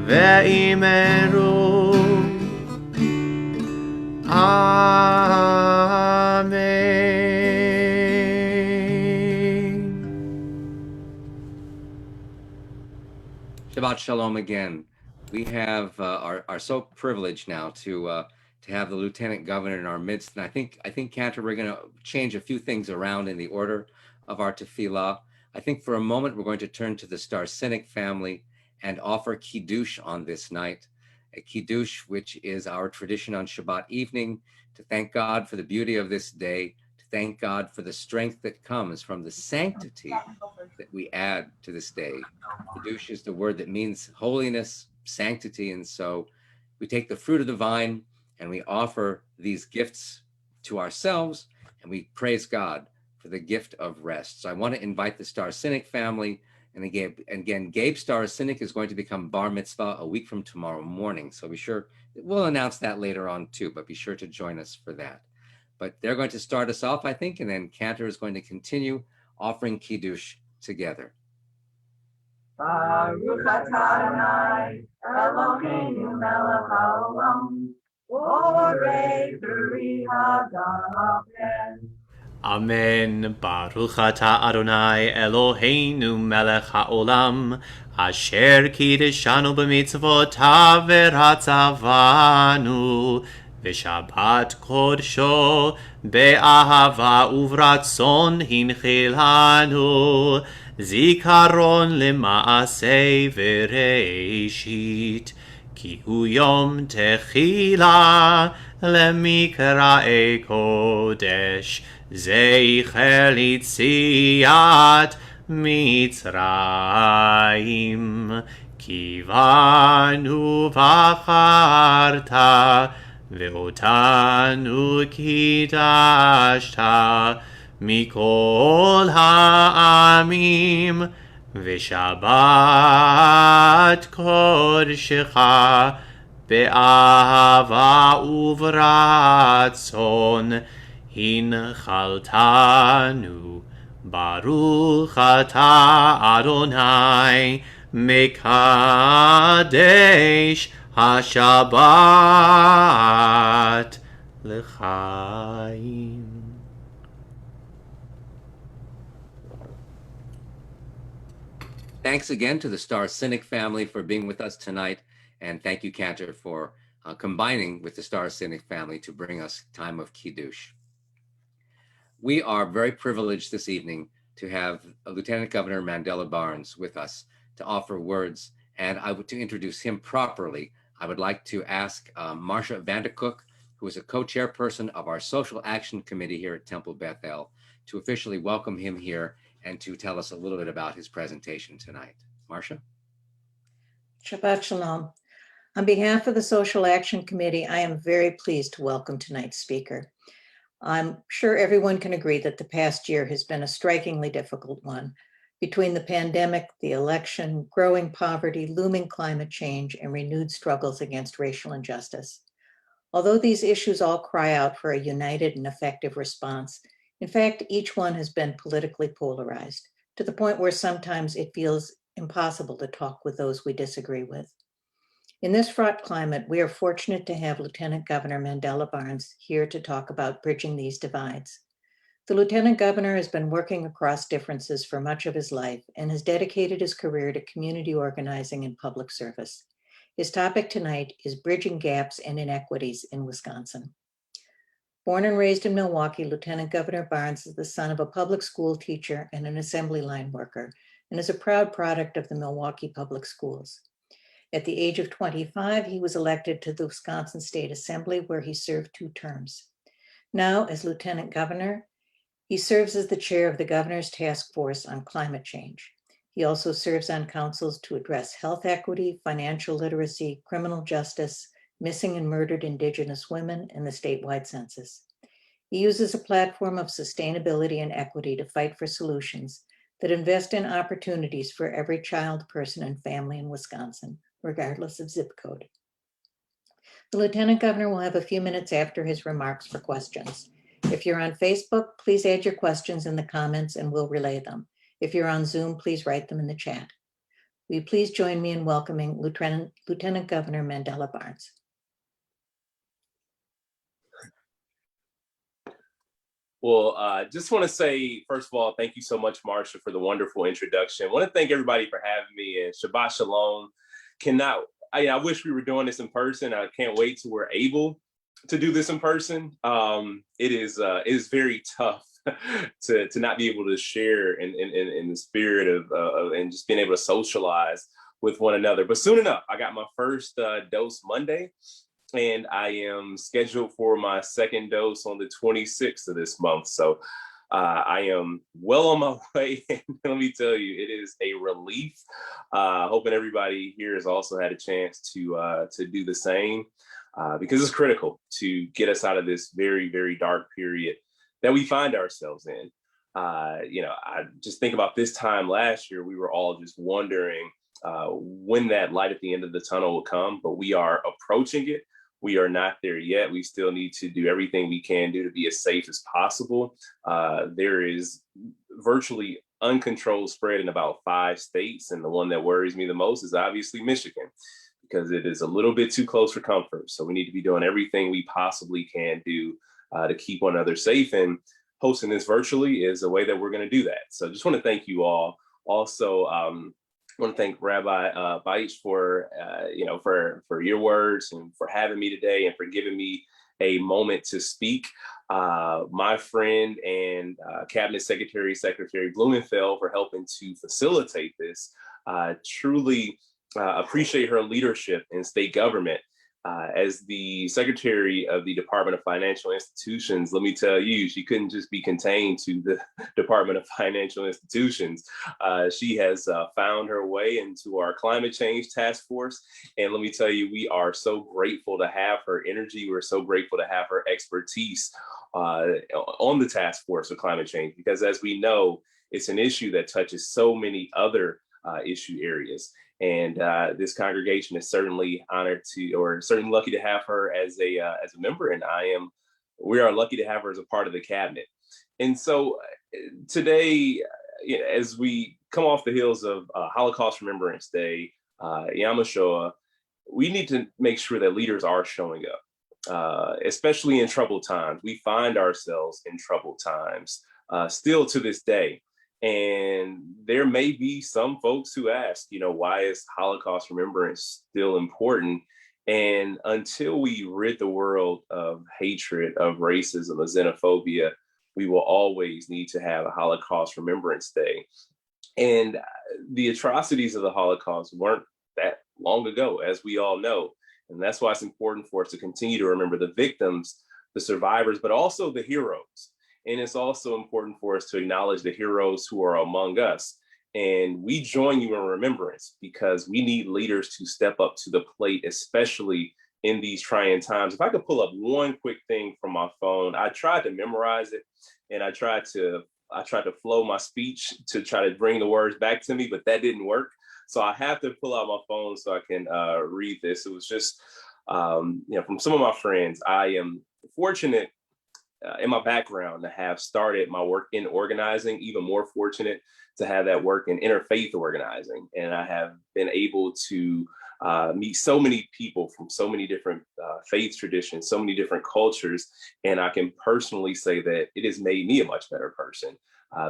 ve'imeru Amen.
Shabbat Shalom again. We have are so privileged now to have the Lieutenant Governor in our midst, and I think Cantor, we're going to change a few things around in the order of our tefillah. I think for a moment we're going to turn to the Star Cynic family and offer kiddush on this night, a kiddush which is our tradition on Shabbat evening, to thank God for the beauty of this day, to thank God for the strength that comes from the sanctity that we add to this day. Kiddush is the word that means holiness, sanctity, and so we take the fruit of the vine and we offer these gifts to ourselves, and we praise God for the gift of rest. So I want to invite the Star Cynic family, and again, Gabe Star Cynic is going to become bar mitzvah a week from tomorrow morning. So be sure, we'll announce that later on too, but be sure to join us for that. But they're going to start us off, I think, and then Cantor is going to continue offering kiddush together.
Baruch atah Adonai, Eloheinu melech haolam, borei peri hagafen.
Amen. Baruch atah Adonai Eloheinu melech haolam, asher kiddushanu b'mitzvotav v'ratzavanu, v'shabbat kodsho be'ahava uvratzon hinchilanu, zikaron lema'aseh v'reishit, ki hu yom techila lemikra'e kodesh, זכר ליציאת מצרים, כי בנו בחרת, ואותנו קידשת מכל העמים, ושבת קודשך באהבה וברצון הנחלתנו. ברוך אתה אדוני מקדש השבת לחיים.
Thanks again to the Star Cynic family for being with us tonight. And thank you, Cantor, for combining with the Star Cynic family to bring us time of Kiddush. We are very privileged this evening to have Lieutenant Governor Mandela Barnes with us to offer words. And to introduce him properly, I would like to ask Marcia Vandercook, who is a co-chairperson of our Social Action Committee here at Temple Beth El, to officially welcome him here and to tell us a little bit about his presentation tonight. Marcia?
Shabbat Shalom. On behalf of the Social Action Committee, I am very pleased to welcome tonight's speaker. I'm sure everyone can agree that the past year has been a strikingly difficult one. Between the pandemic, the election, growing poverty, looming climate change, and renewed struggles against racial injustice. Although these issues all cry out for a united and effective response, in fact, each one has been politically polarized, to the point where sometimes it feels impossible to talk with those we disagree with. In this fraught climate, we are fortunate to have Lieutenant Governor Mandela Barnes here to talk about bridging these divides. The Lieutenant Governor has been working across differences for much of his life and has dedicated his career to community organizing and public service. His topic tonight is bridging gaps and inequities in Wisconsin. Born and raised in Milwaukee, Lieutenant Governor Barnes is the son of a public school teacher and an assembly line worker, and is a proud product of the Milwaukee Public Schools. At the age of 25, he was elected to the Wisconsin State Assembly, where he served 2 terms. Now, as Lieutenant Governor, he serves as the chair of the Governor's Task Force on Climate Change. He also serves on councils to address health equity, financial literacy, criminal justice, missing and murdered Indigenous women, and the statewide census. He uses a platform of sustainability and equity to fight for solutions that invest in opportunities for every child, person, and family in Wisconsin, regardless of zip code. The Lieutenant Governor will have a few minutes after his remarks for questions. If you're on Facebook, please add your questions in the comments and we'll relay them. If you're on Zoom, please write them in the chat. Will you please join me in welcoming Lieutenant Governor Mandela Barnes.
Well, just want to say, first of all, thank you so much, Marcia, for the wonderful introduction. I want to thank everybody for having me, and Shabbat Shalom. I wish we were doing this in person. I can't wait till we're able to do this in person. It is very tough to not be able to share in the spirit of and just being able to socialize with one another. But soon enough, I got my first dose Monday, and I am scheduled for my second dose on the 26th of this month. So I am well on my way. And let me tell you, it is a relief. Hoping everybody here has also had a chance to do the same, because it's critical to get us out of this very, very dark period that we find ourselves in. I just think about this time last year, we were all just wondering when that light at the end of the tunnel will come, but we are approaching it. We are not there yet. We still need to do everything we can do to be as safe as possible. There is virtually uncontrolled spread in about 5 states. And the one that worries me the most is obviously Michigan, because it is a little bit too close for comfort. So we need to be doing everything we possibly can do to keep one another safe. And hosting this virtually is a way that we're going to do that. So just want to thank you all. Also, I want to thank Rabbi Baich for your words and for having me today and for giving me a moment to speak. My friend and Cabinet Secretary Blumenfeld for helping to facilitate this. Truly appreciate her leadership in state government As the secretary of the Department of Financial Institutions, let me tell you, she couldn't just be contained to the Department of Financial Institutions. She has found her way into our climate change task force. And let me tell you, we are so grateful to have her energy. We're so grateful to have her expertise on the task force of climate change, because as we know, it's an issue that touches so many other issue areas. And this congregation is certainly honored to, or certainly lucky to have her as a member. And we are lucky to have her as a part of the cabinet. And so today, as we come off the heels of Holocaust Remembrance Day, Yom HaShoah, we need to make sure that leaders are showing up, especially in troubled times. We find ourselves in troubled times still to this day. And there may be some folks who ask, why is Holocaust remembrance still important? And until we rid the world of hatred, of racism, of xenophobia, we will always need to have a Holocaust Remembrance Day. And the atrocities of the Holocaust weren't that long ago, as we all know. And that's why it's important for us to continue to remember the victims, the survivors, but also the heroes. And it's also important for us to acknowledge the heroes who are among us. And we join you in remembrance because we need leaders to step up to the plate, especially in these trying times. If I could pull up one quick thing from my phone, I tried to memorize it and I tried to flow my speech to try to bring the words back to me, but that didn't work. So I have to pull out my phone so I can read this. It was just, from some of my friends. I am fortunate in my background to have started my work in organizing, even more fortunate to have that work in interfaith organizing. And I have been able to meet so many people from so many different faith traditions, so many different cultures. And I can personally say that it has made me a much better person,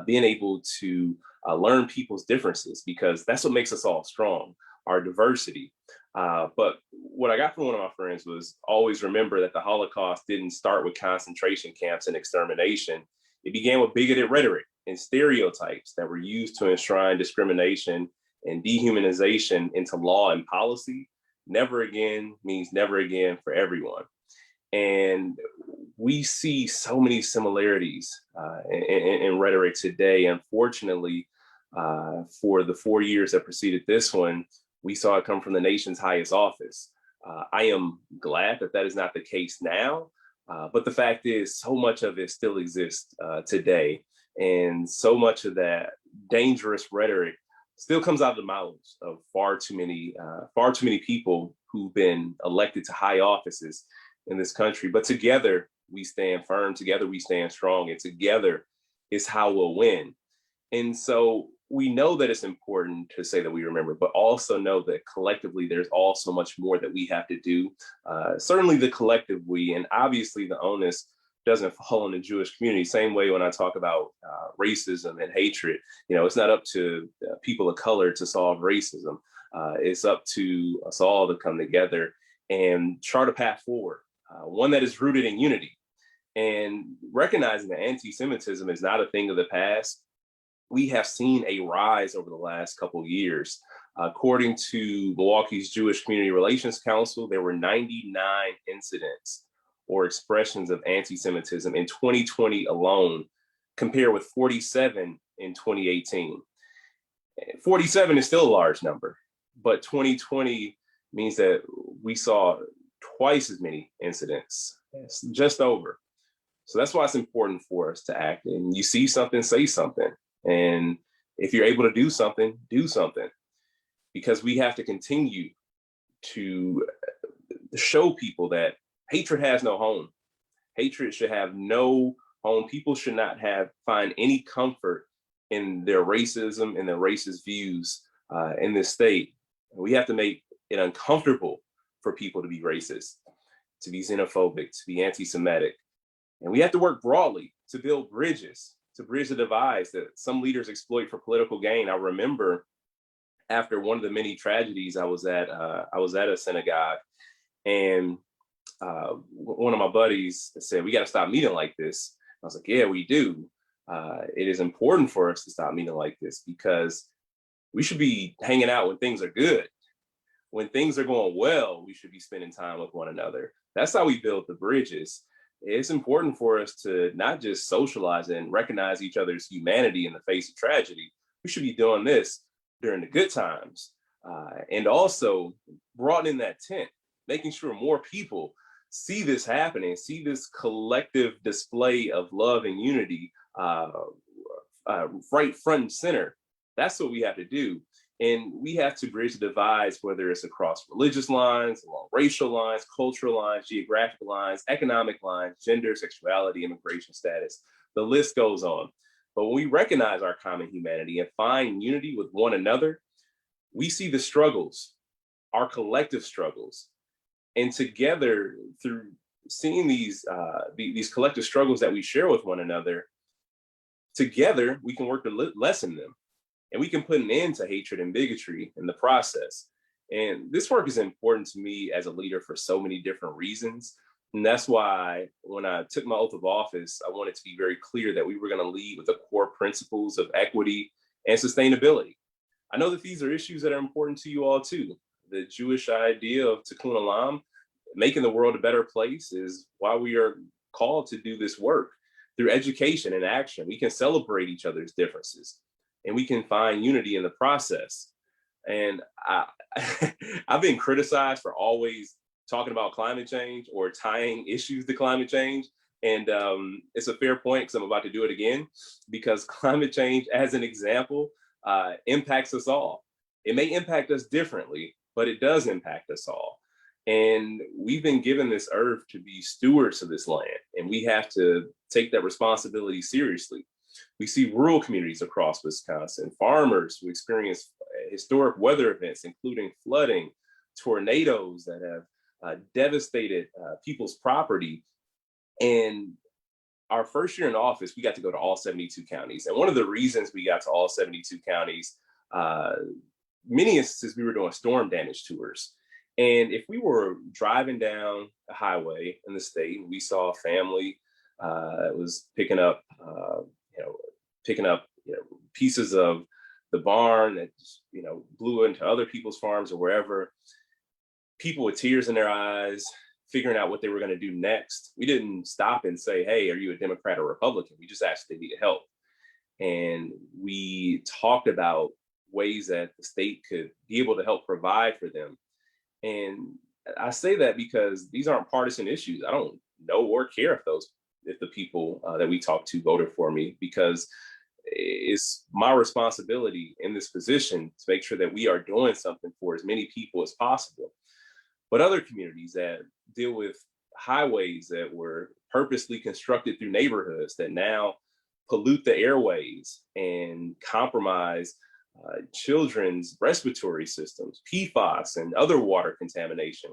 being able to learn people's differences, because that's what makes us all strong, our diversity. But what I got from one of my friends was always remember that the Holocaust didn't start with concentration camps and extermination. It began with bigoted rhetoric and stereotypes that were used to enshrine discrimination and dehumanization into law and policy. Never again means never again for everyone. And we see so many similarities in rhetoric today. Unfortunately, for the 4 years that preceded this one, we saw it come from the nation's highest office. I am glad that that is not the case now, but the fact is so much of it still exists today. And so much of that dangerous rhetoric still comes out of the mouths of far too many people who've been elected to high offices in this country. But together we stand firm, together we stand strong, and together is how we'll win. And so we know that it's important to say that we remember, but also know that collectively there's also much more that we have to do. Certainly the collective we, and obviously the onus doesn't fall on the Jewish community. Same way when I talk about racism and hatred, it's not up to people of color to solve racism. It's up to us all to come together and chart a path forward, one that is rooted in unity. And recognizing that anti-Semitism is not a thing of the past, we have seen a rise over the last couple of years. According to Milwaukee's Jewish Community Relations Council, there were 99 incidents or expressions of anti-Semitism in 2020 alone, compared with 47 in 2018. 47 is still a large number, but 2020 means that we saw twice as many incidents, just over. So that's why it's important for us to act. And you see something, say something. And if you're able to do something, because we have to continue to show people that hatred has no home. Hatred should have no home. People should not find any comfort in their racism and their racist views in this state. We have to make it uncomfortable for people to be racist, to be xenophobic, to be anti-Semitic. And we have to work broadly to build bridges, to bridge the divides that some leaders exploit for political gain. I remember after one of the many tragedies, I was at a synagogue, and one of my buddies said, "We got to stop meeting like this." I was like, "Yeah, we do. It is important for us to stop meeting like this, because we should be hanging out when things are good, when things are going well, we should be spending time with one another. That's how we build the bridges. It's important for us to not just socialize and recognize each other's humanity in the face of tragedy. We should be doing this during the good times, and also broadening that tent, making sure more people see this happening, see this collective display of love and unity right front and center. That's what we have to do. And we have to bridge the divides, whether it's across religious lines, along racial lines, cultural lines, geographic lines, economic lines, gender, sexuality, immigration status. The list goes on. But when we recognize our common humanity and find unity with one another, we see the struggles, our collective struggles. And together, through seeing these collective struggles that we share with one another, together, we can work to lessen them. And we can put an end to hatred and bigotry in the process. And this work is important to me as a leader for so many different reasons. And that's why when I took my oath of office, I wanted to be very clear that we were going to lead with the core principles of equity and sustainability. I know that these are issues that are important to you all too. The Jewish idea of Tikkun Olam, making the world a better place, is why we are called to do this work. Through education and action, we can celebrate each other's differences, and we can find unity in the process. And I've been criticized for always talking about climate change or tying issues to climate change. And it's a fair point, because I'm about to do it again, because climate change, as an example, impacts us all. It may impact us differently, but it does impact us all. And we've been given this earth to be stewards of this land, and we have to take that responsibility seriously. We see rural communities across Wisconsin, farmers who experience historic weather events, including flooding, tornadoes that have devastated people's property. And our first year in office, we got to go to all 72 counties. And one of the reasons we got to all 72 counties, many instances we were doing storm damage tours. And if we were driving down a highway in the state, and we saw a family that was picking up pieces of the barn that blew into other people's farms or wherever, people with tears in their eyes, figuring out what they were going to do next. We didn't stop and say, hey, are you a Democrat or Republican? We just asked if they needed help. And we talked about ways that the state could be able to help provide for them. And I say that because these aren't partisan issues. I don't know or care if the people that we talked to voted for me, because it's my responsibility in this position to make sure that we are doing something for as many people as possible. But other communities that deal with highways that were purposely constructed through neighborhoods that now pollute the airways and compromise children's respiratory systems, PFAS, and other water contamination.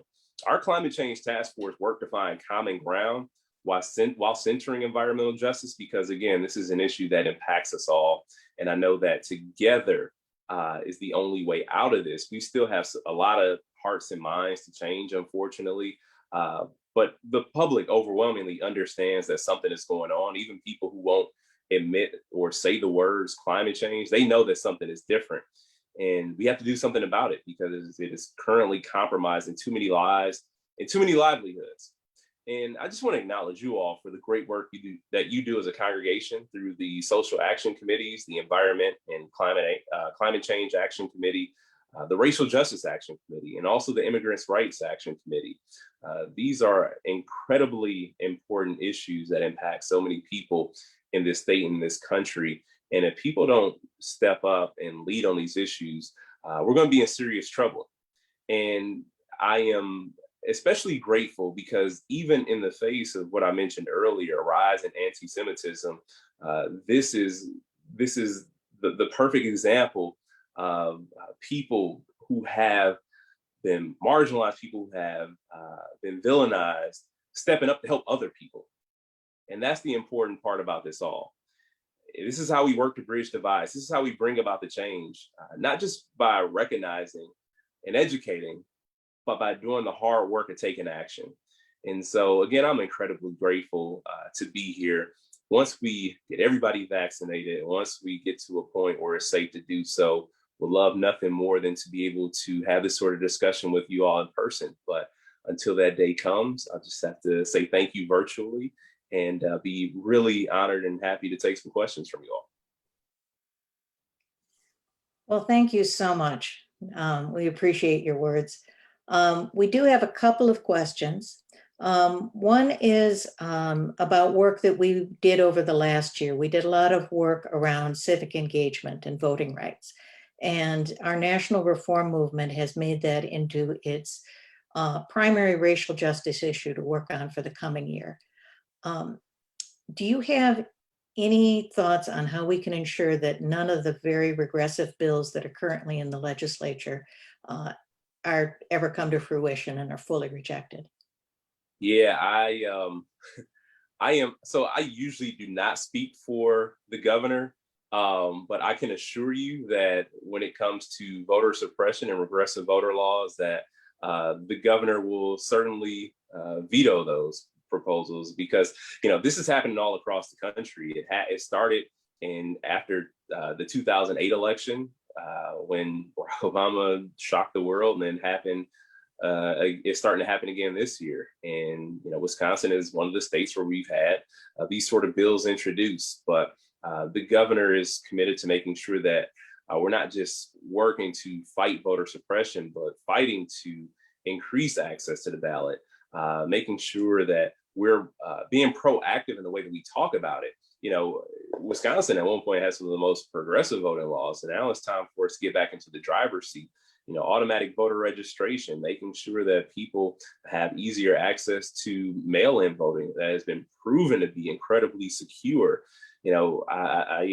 Our climate change task force worked to find common ground while centering environmental justice, because again, this is an issue that impacts us all. And I know that together is the only way out of this. We still have a lot of hearts and minds to change, unfortunately. But the public overwhelmingly understands that something is going on. Even people who won't admit or say the words climate change, they know that something is different. And we have to do something about it, because it is currently compromising too many lives and too many livelihoods. And I just want to acknowledge you all for the great work you do as a congregation through the social action committees, the Environment and Climate Change Action Committee, the Racial Justice Action Committee, and also the Immigrants' Rights Action Committee. These are incredibly important issues that impact so many people in this state and this country. And if people don't step up and lead on these issues, we're going to be in serious trouble. And I am especially grateful because even in the face of what I mentioned earlier, a rise in anti-Semitism, this is the perfect example of people who have been marginalized, people who have been villainized, stepping up to help other people. And that's the important part about this all. This is how we work to bridge divides. This is how we bring about the change, not just by recognizing and educating, but by doing the hard work of taking action. And so, again, I'm incredibly grateful to be here. Once we get everybody vaccinated, once we get to a point where it's safe to do so, would love nothing more than to be able to have this sort of discussion with you all in person. But until that day comes, I'll just have to say thank you virtually and be really honored and happy to take some questions from you all.
Well, thank you so much. We appreciate your words. We do have a couple of questions. One is about work that we did over the last year. We did a lot of work around civic engagement and voting rights. And our national reform movement has made that into its primary racial justice issue to work on for the coming year. Do you have any thoughts on how we can ensure that none of the very regressive bills that are currently in the legislature are ever come to fruition and are fully rejected?
Yeah, I am. So I usually do not speak for the governor, but I can assure you that when it comes to voter suppression and regressive voter laws, that the governor will certainly veto those proposals, because this is happening all across the country. It started after the 2008 election when Barack Obama shocked the world, and then happened. It's starting to happen again this year. And, Wisconsin is one of the states where we've had these sort of bills introduced. But the governor is committed to making sure that we're not just working to fight voter suppression, but fighting to increase access to the ballot, making sure that we're being proactive in the way that we talk about it. Wisconsin at one point had some of the most progressive voting laws, and now it's time for us to get back into the driver's seat. Automatic voter registration, making sure that people have easier access to mail-in voting that has been proven to be incredibly secure. I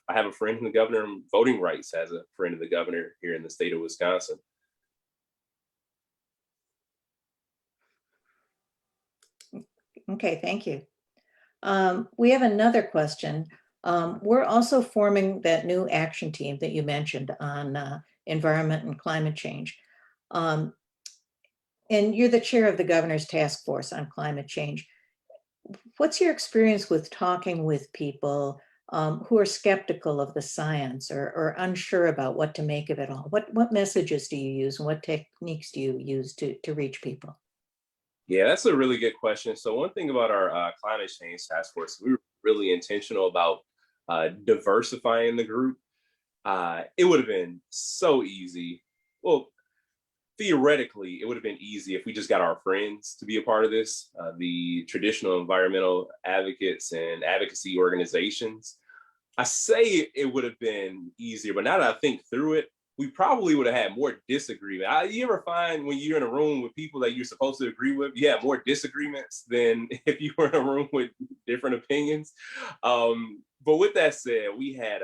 have a friend in the governor. Voting Rights has a friend of the governor here in the state of Wisconsin.
Okay, thank you. We have another question. We're also forming that new action team that you mentioned on environment and climate change. And you're the chair of the governor's task force on climate change. What's your experience with talking with people who are skeptical of the science or unsure about what to make of it all? What messages do you use and what techniques do you use to reach people?
Yeah, that's a really good question. So one thing about our climate change task force, we were really intentional about diversifying the group. It would have been so easy. Well, theoretically, it would have been easy if we just got our friends to be a part of this, the traditional environmental advocates and advocacy organizations. I say it would have been easier, but now that I think through it, we probably would have had more disagreement. You ever find when you're in a room with people that you're supposed to agree with, you have more disagreements than if you were in a room with different opinions. But with that said, we had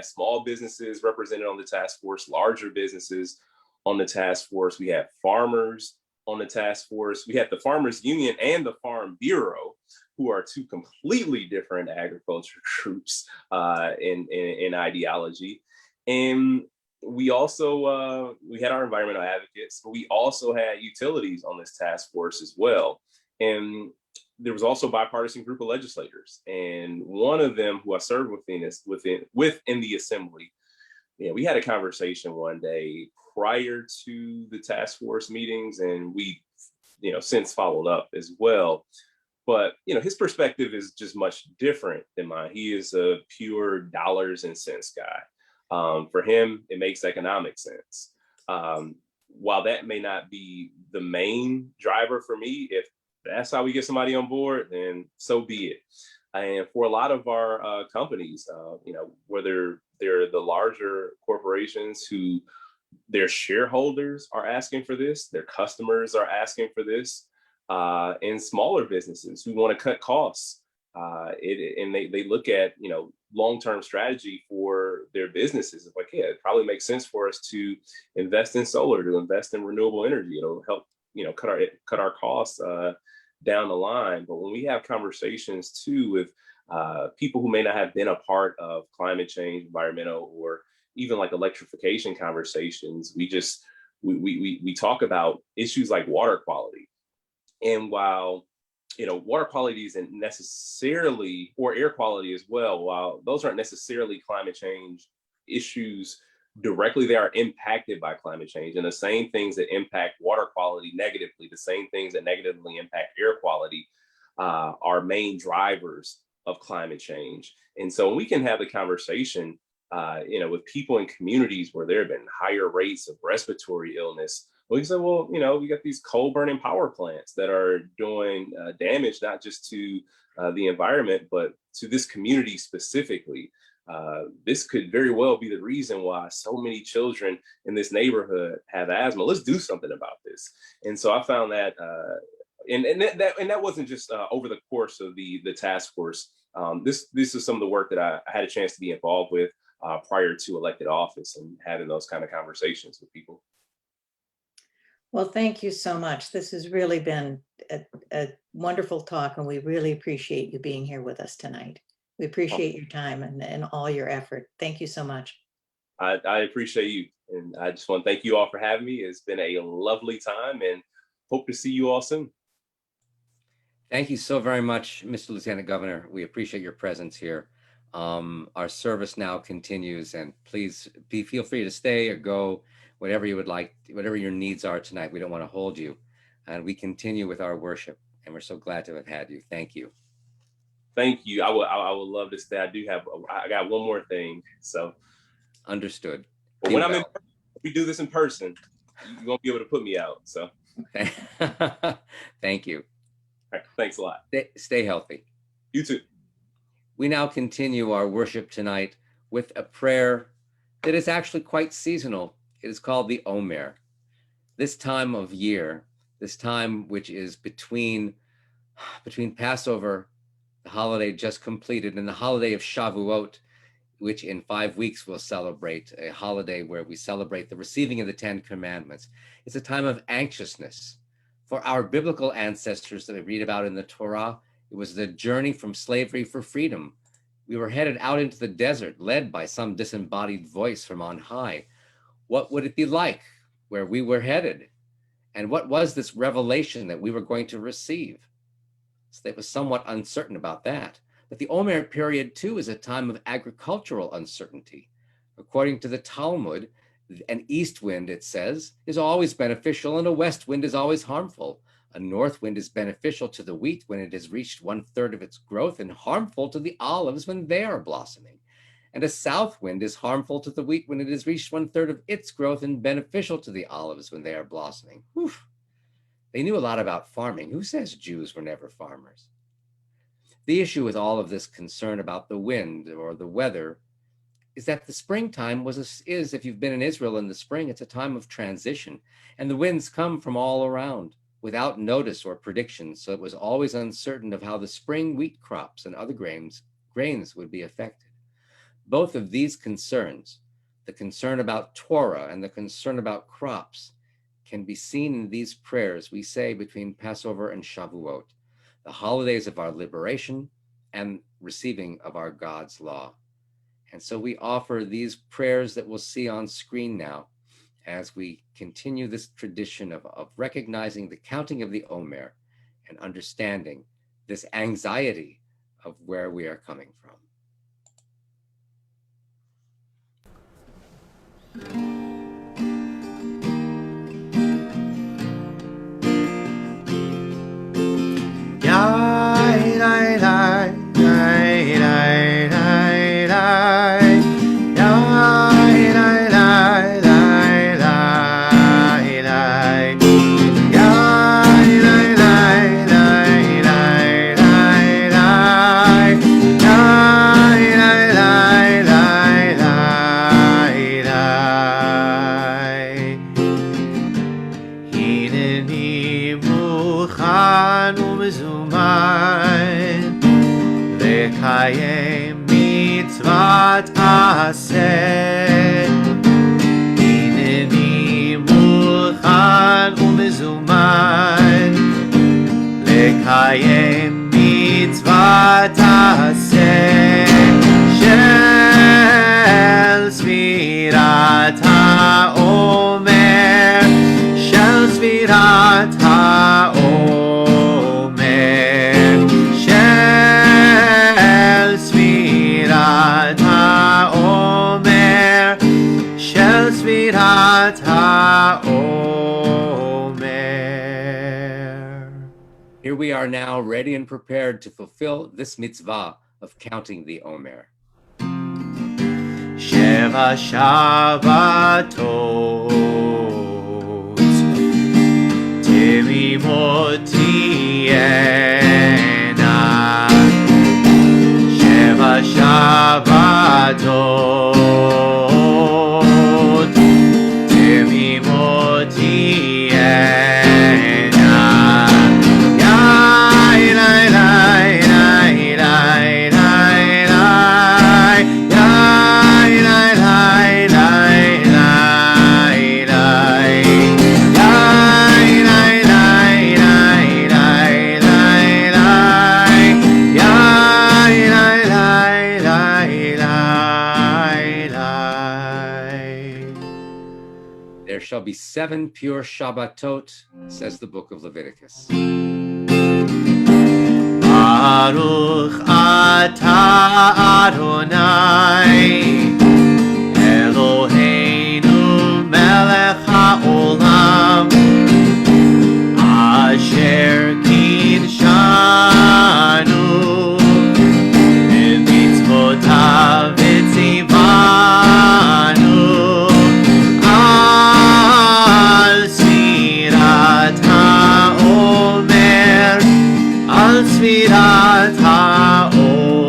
small businesses represented on the task force, larger businesses on the task force. We had farmers on the task force. We had the Farmers Union and the Farm Bureau, who are two completely different agriculture groups in ideology. And we also we had our environmental advocates, but we also had utilities on this task force as well. And there was also a bipartisan group of legislators, and one of them who I served within the assembly. We had a conversation one day prior to the task force meetings, and we since followed up as well. But his perspective is just much different than mine. He is a pure dollars and cents guy. For him, it makes economic sense. While that may not be the main driver for me, if that's how we get somebody on board, then so be it. And for a lot of our companies, whether they're the larger corporations who their shareholders are asking for this, their customers are asking for this, and smaller businesses who want to cut costs. And they look at, long-term strategy for their businesses. It's like, yeah, it probably makes sense for us to invest in solar, to invest in renewable energy. It'll help, cut our costs down the line. But when we have conversations too with people who may not have been a part of climate change, environmental, or even like electrification conversations, we talk about issues like water quality. And while water quality isn't necessarily, or air quality as well, while those aren't necessarily climate change issues directly that are impacted by climate change, and the same things that impact water quality negatively, the same things that negatively impact air quality, are main drivers of climate change. And so when we can have the conversation, with people in communities where there have been higher rates of respiratory illness, we can say, well, we got these coal burning power plants that are doing damage, not just to the environment, but to this community specifically. This could very well be the reason why so many children in this neighborhood have asthma. Let's do something about this. And so I found that, and that wasn't just over the course of the task force. This is some of the work that I had a chance to be involved with prior to elected office, and having those kind of conversations with people.
Well, thank you so much. This has really been a wonderful talk, and we really appreciate you being here with us tonight. We appreciate your time and all your effort. Thank you so much.
I appreciate you. And I just want to thank you all for having me. It's been a lovely time, and hope to see you all soon.
Thank you so very much, Mr. Lieutenant Governor. We appreciate your presence here. Our service now continues, and please feel free to stay or go, whatever you would like, whatever your needs are tonight. We don't want to hold you, and we continue with our worship, and we're so glad to have had you. Thank you.
Thank you. I would love to stay. I got one more thing. So
understood.
But when if we do this in person, you won't be able to put me out. So
thank you.
All right, thanks a lot.
Stay healthy.
You too.
We now continue our worship tonight with a prayer that is actually quite seasonal. It is called the Omer. This time of year, this time which is between Passover, the holiday just completed, and the holiday of Shavuot, which in 5 weeks we'll celebrate, a holiday where we celebrate the receiving of the 10 Commandments. It's a time of anxiousness. For our biblical ancestors that we read about in the Torah, it was the journey from slavery for freedom. We were headed out into the desert, led by some disembodied voice from on high. What would it be like where we were headed? And what was this revelation that we were going to receive? So they was somewhat uncertain about that. But the Omer period, too, is a time of agricultural uncertainty. According to the Talmud, an east wind, it says, is always beneficial, and a west wind is always harmful. A north wind is beneficial to the wheat when it has reached 1/3 of its growth, and harmful to the olives when they are blossoming. And a south wind is harmful to the wheat when it has reached 1/3 of its growth, and beneficial to the olives when they are blossoming. Whew. They knew a lot about farming. Who says Jews were never farmers? The issue with all of this concern about the wind or the weather is that the springtime is, if you've been in Israel in the spring, it's a time of transition, and the winds come from all around without notice or prediction. So it was always uncertain of how the spring wheat crops and other grains would be affected. Both of these concerns, the concern about Torah and the concern about crops, can be seen in these prayers we say between Passover and Shavuot, the holidays of our liberation and receiving of our God's law. And so we offer these prayers that we'll see on screen now as we continue this tradition of recognizing the counting of the Omer and understanding this anxiety of where we are coming from.
לקיים מצוות עשה של ספירת העומר, של ספירת העומר, של ספירת העומר, HaOmer.
Here we are now, ready and prepared to fulfill this mitzvah of counting the Omer.
Sheva Shabbatot Timimot tiena Sheva Shabbatot Timimot tiena
There shall be 7 pure Shabbatot, says the book of Leviticus.
Baruch atah Adonai Eloheinu melech haolam Asher kidshanu b'mitzvotav v'tzivanu al sfirat haomer al sfirat haomer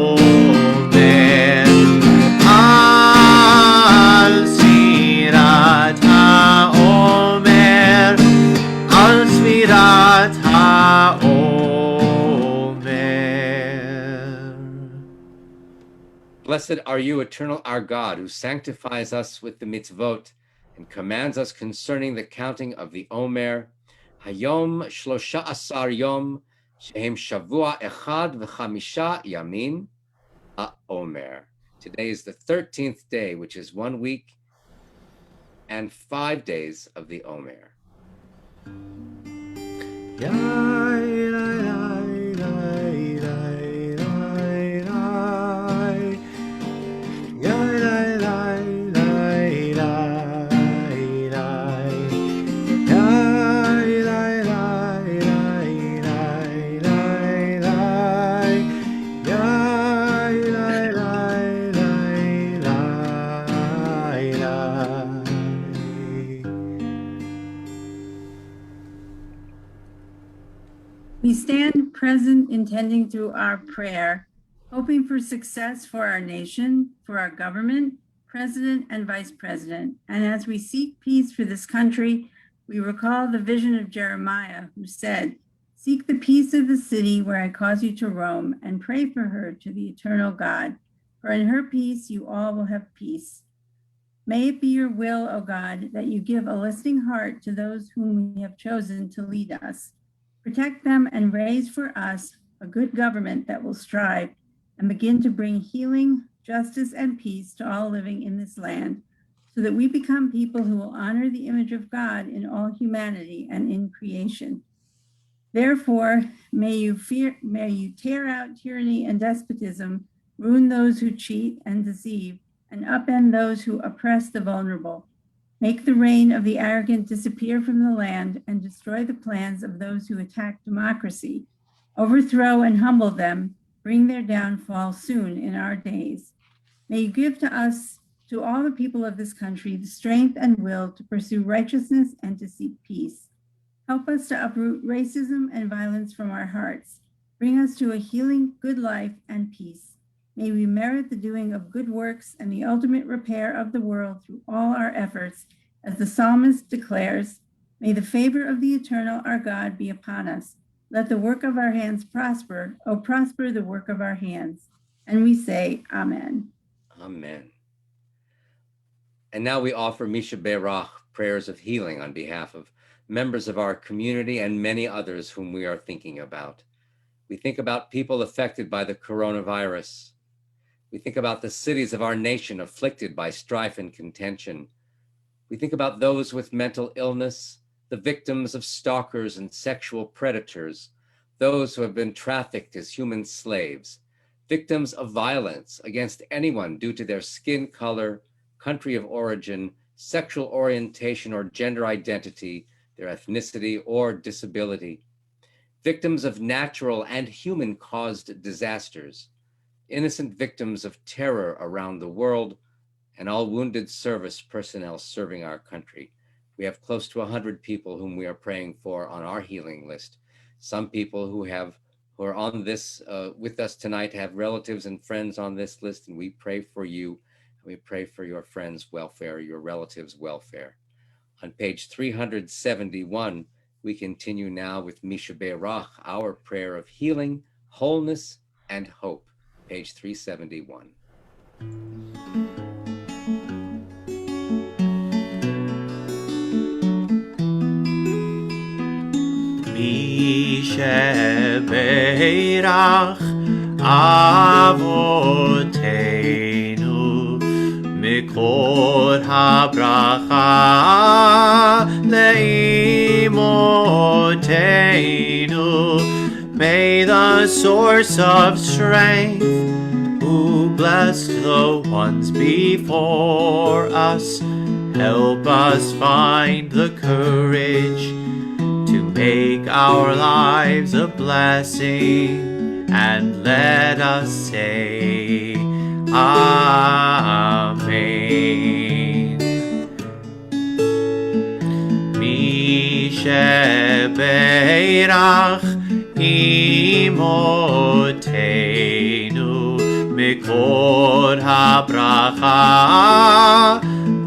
al sfirat haomer al sfirat haomer.
Blessed are you, eternal our God, who sanctifies us with the mitzvot and commands us concerning the counting of the Omer. Hayom 13 yom, shehem shavua echad v'chamisha yamin ha'omer. Today is the 13th day, which is 1 week and 5 days of the Omer.
We stand present, intending through our prayer, hoping for success for our nation, for our government, president and vice president. And as we seek peace for this country, we recall the vision of Jeremiah, who said, "Seek the peace of the city where I cause you to roam, and pray for her to the eternal God. For in her peace you all will have peace." May it be your will, O God, that you give a listening heart to those whom we have chosen to lead us. Protect them and raise for us a good government that will strive and begin to bring healing, justice, and peace to all living in this land, so that we become people who will honor the image of God in all humanity and in creation. Therefore, may you tear out tyranny and despotism, ruin those who cheat and deceive, and upend those who oppress the vulnerable. Make the reign of the arrogant disappear from the land and destroy the plans of those who attack democracy. Overthrow and humble them, bring their downfall soon in our days. May you give to us, to all the people of this country, the strength and will to pursue righteousness and to seek peace. Help us to uproot racism and violence from our hearts. Bring us to a healing, good life, and peace. May we merit the doing of good works and the ultimate repair of the world through all our efforts. As the psalmist declares, may the favor of the eternal our God be upon us. Let the work of our hands prosper. Oh, prosper the work of our hands. And we say, Amen.
Amen. And now we offer Misha Berach prayers of healing on behalf of members of our community and many others whom we are thinking about. We think about people affected by the coronavirus. We think about the cities of our nation afflicted by strife and contention. We think about those with mental illness, the victims of stalkers and sexual predators, those who have been trafficked as human slaves, victims of violence against anyone due to their skin color, country of origin, sexual orientation or gender identity, their ethnicity or disability, victims of natural and human-caused disasters, innocent victims of terror around the world, and all wounded service personnel serving our country. We have close to 100 people whom we are praying for on our healing list. Some people who are on this with us tonight have relatives and friends on this list, and we pray for you. We pray for your friends' welfare, your relatives' welfare. On page 371, we continue now with Misha Be'erach, our prayer of healing, wholeness, and hope. Page 371.
Misha Be'erach Avotenu Mikor habracha leimotenu. May the source of strength, who blessed the ones before us, help us find the courage to make our lives a blessing, and let us say Amen. Misha Be'erach imotenu mikor habracha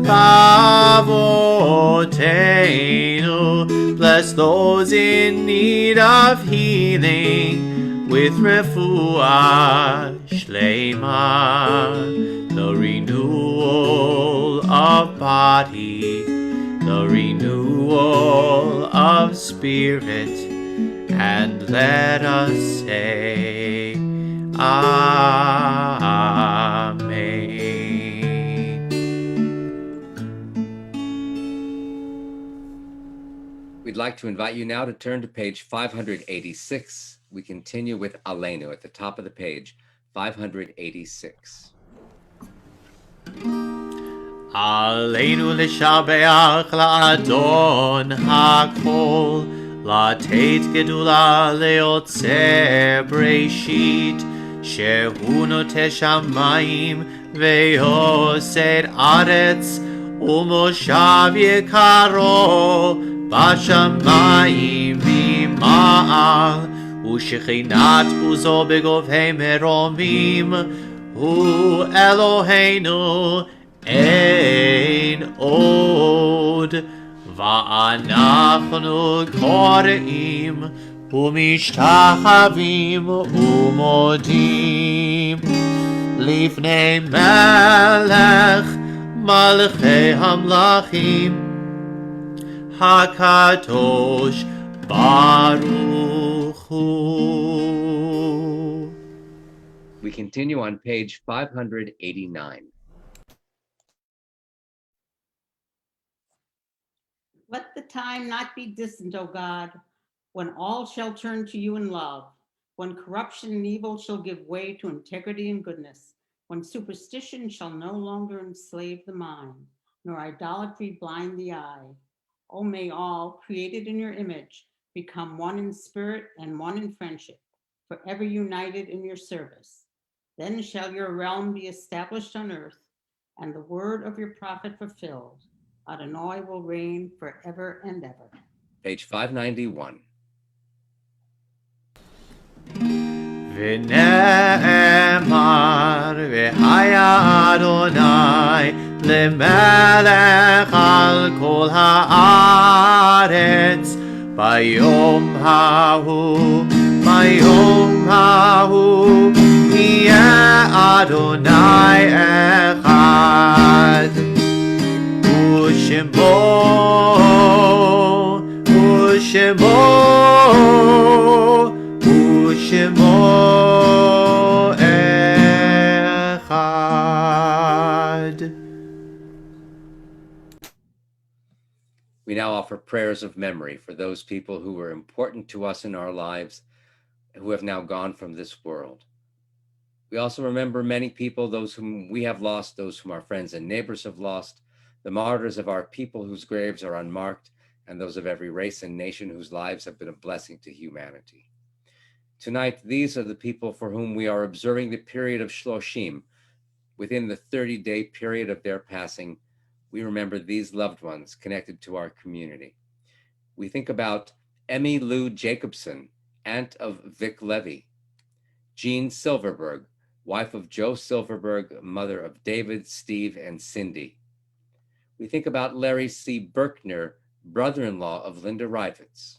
lavotenu. Bless those in need of healing with refuah shlema, the renewal of body, the renewal of spirit, and let us say Amen.
We'd like to invite you now to turn to page 586. We continue with Aleinu at the top of the page, 586.
Aleinu l'shabeach la'adon hakol, לתת גדולה ליוצר בראשית, שהוא נוטה שמיים ויוסד ארץ, ומושב יקרו בשמיים ממעל, ושכינת עוזו בגובי מרומים, הוא אלוהינו אין עוד. ואנחנו קוראים ומשתחווים ומודים לפני מלך מלכי המלכים הקדוש ברוך הוא.
We continue on page 589.
Let the time not be distant, O God, when all shall turn to you in love, when corruption and evil shall give way to integrity and goodness, when superstition shall no longer enslave the mind, nor idolatry blind the eye. O may all, created in your image, become one in spirit and one in friendship, forever united in your service. Then shall your realm be established on earth, and the word of your prophet fulfilled. Adonai will reign forever and ever.
Page 591.
ונאמר והיה אדוני למלך על כל הארץ ביום ההוא יהיה אדוני אחד ושמו אחד.
We now offer prayers of memory for those people who were important to us in our lives, who have now gone from this world. We also remember many people, those whom we have lost, those whom our friends and neighbors have lost, the martyrs of our people whose graves are unmarked, and those of every race and nation whose lives have been a blessing to humanity. Tonight, these are the people for whom we are observing the period of Shloshim. Within the 30-day period of their passing, we remember these loved ones connected to our community. We think about Emmy Lou Jacobson, aunt of Vic Levy, Jean Silverberg, wife of Joe Silverberg, mother of David, Steve, and Cindy. We think about Larry C. Berkner, brother-in-law of Linda Rivitz,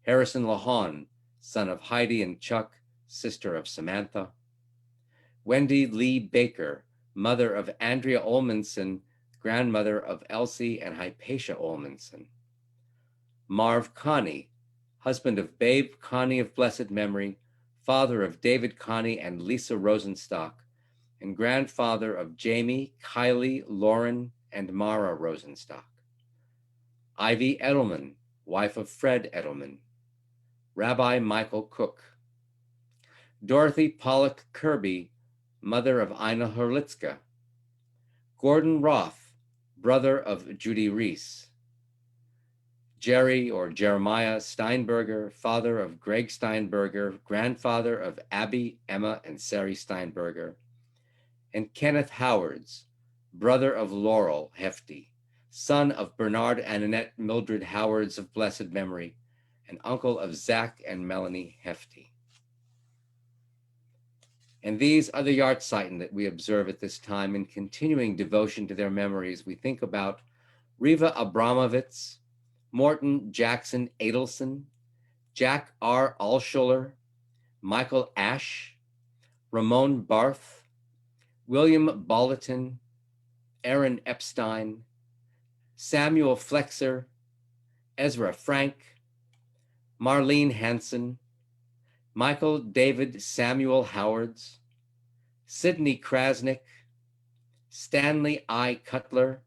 Harrison Lahon, son of Heidi and Chuck, sister of Samantha, Wendy Lee Baker, mother of Andrea Olmanson, grandmother of Elsie and Hypatia Olmanson, Marv Connie, husband of Babe Connie of blessed memory, father of David Connie and Lisa Rosenstock, and grandfather of Jamie, Kylie, Lauren, and Mara Rosenstock. Ivy Edelman, wife of Fred Edelman, Rabbi Michael Cook, Dorothy Pollock Kirby, mother of Ina Hurlitzka, Gordon Roth, brother of Judy Reese, Jerry or Jeremiah Steinberger, father of Greg Steinberger, grandfather of Abby, Emma, and Sari Steinberger, and Kenneth Howards, brother of Laurel Hefty, son of Bernard and Annette Mildred Howards of blessed memory, and uncle of Zach and Melanie Hefty. And these are the Yahrzeichen that we observe at this time in continuing devotion to their memories. We think about Riva Abramovitz, Morton Jackson Adelson, Jack R. Alschuler, Michael Ash, Ramon Barth, William Bolleton, Aaron Epstein, Samuel Flexer, Ezra Frank, Marlene Hansen, Michael David Samuel Howards, Sidney Krasnick, Stanley I. Cutler,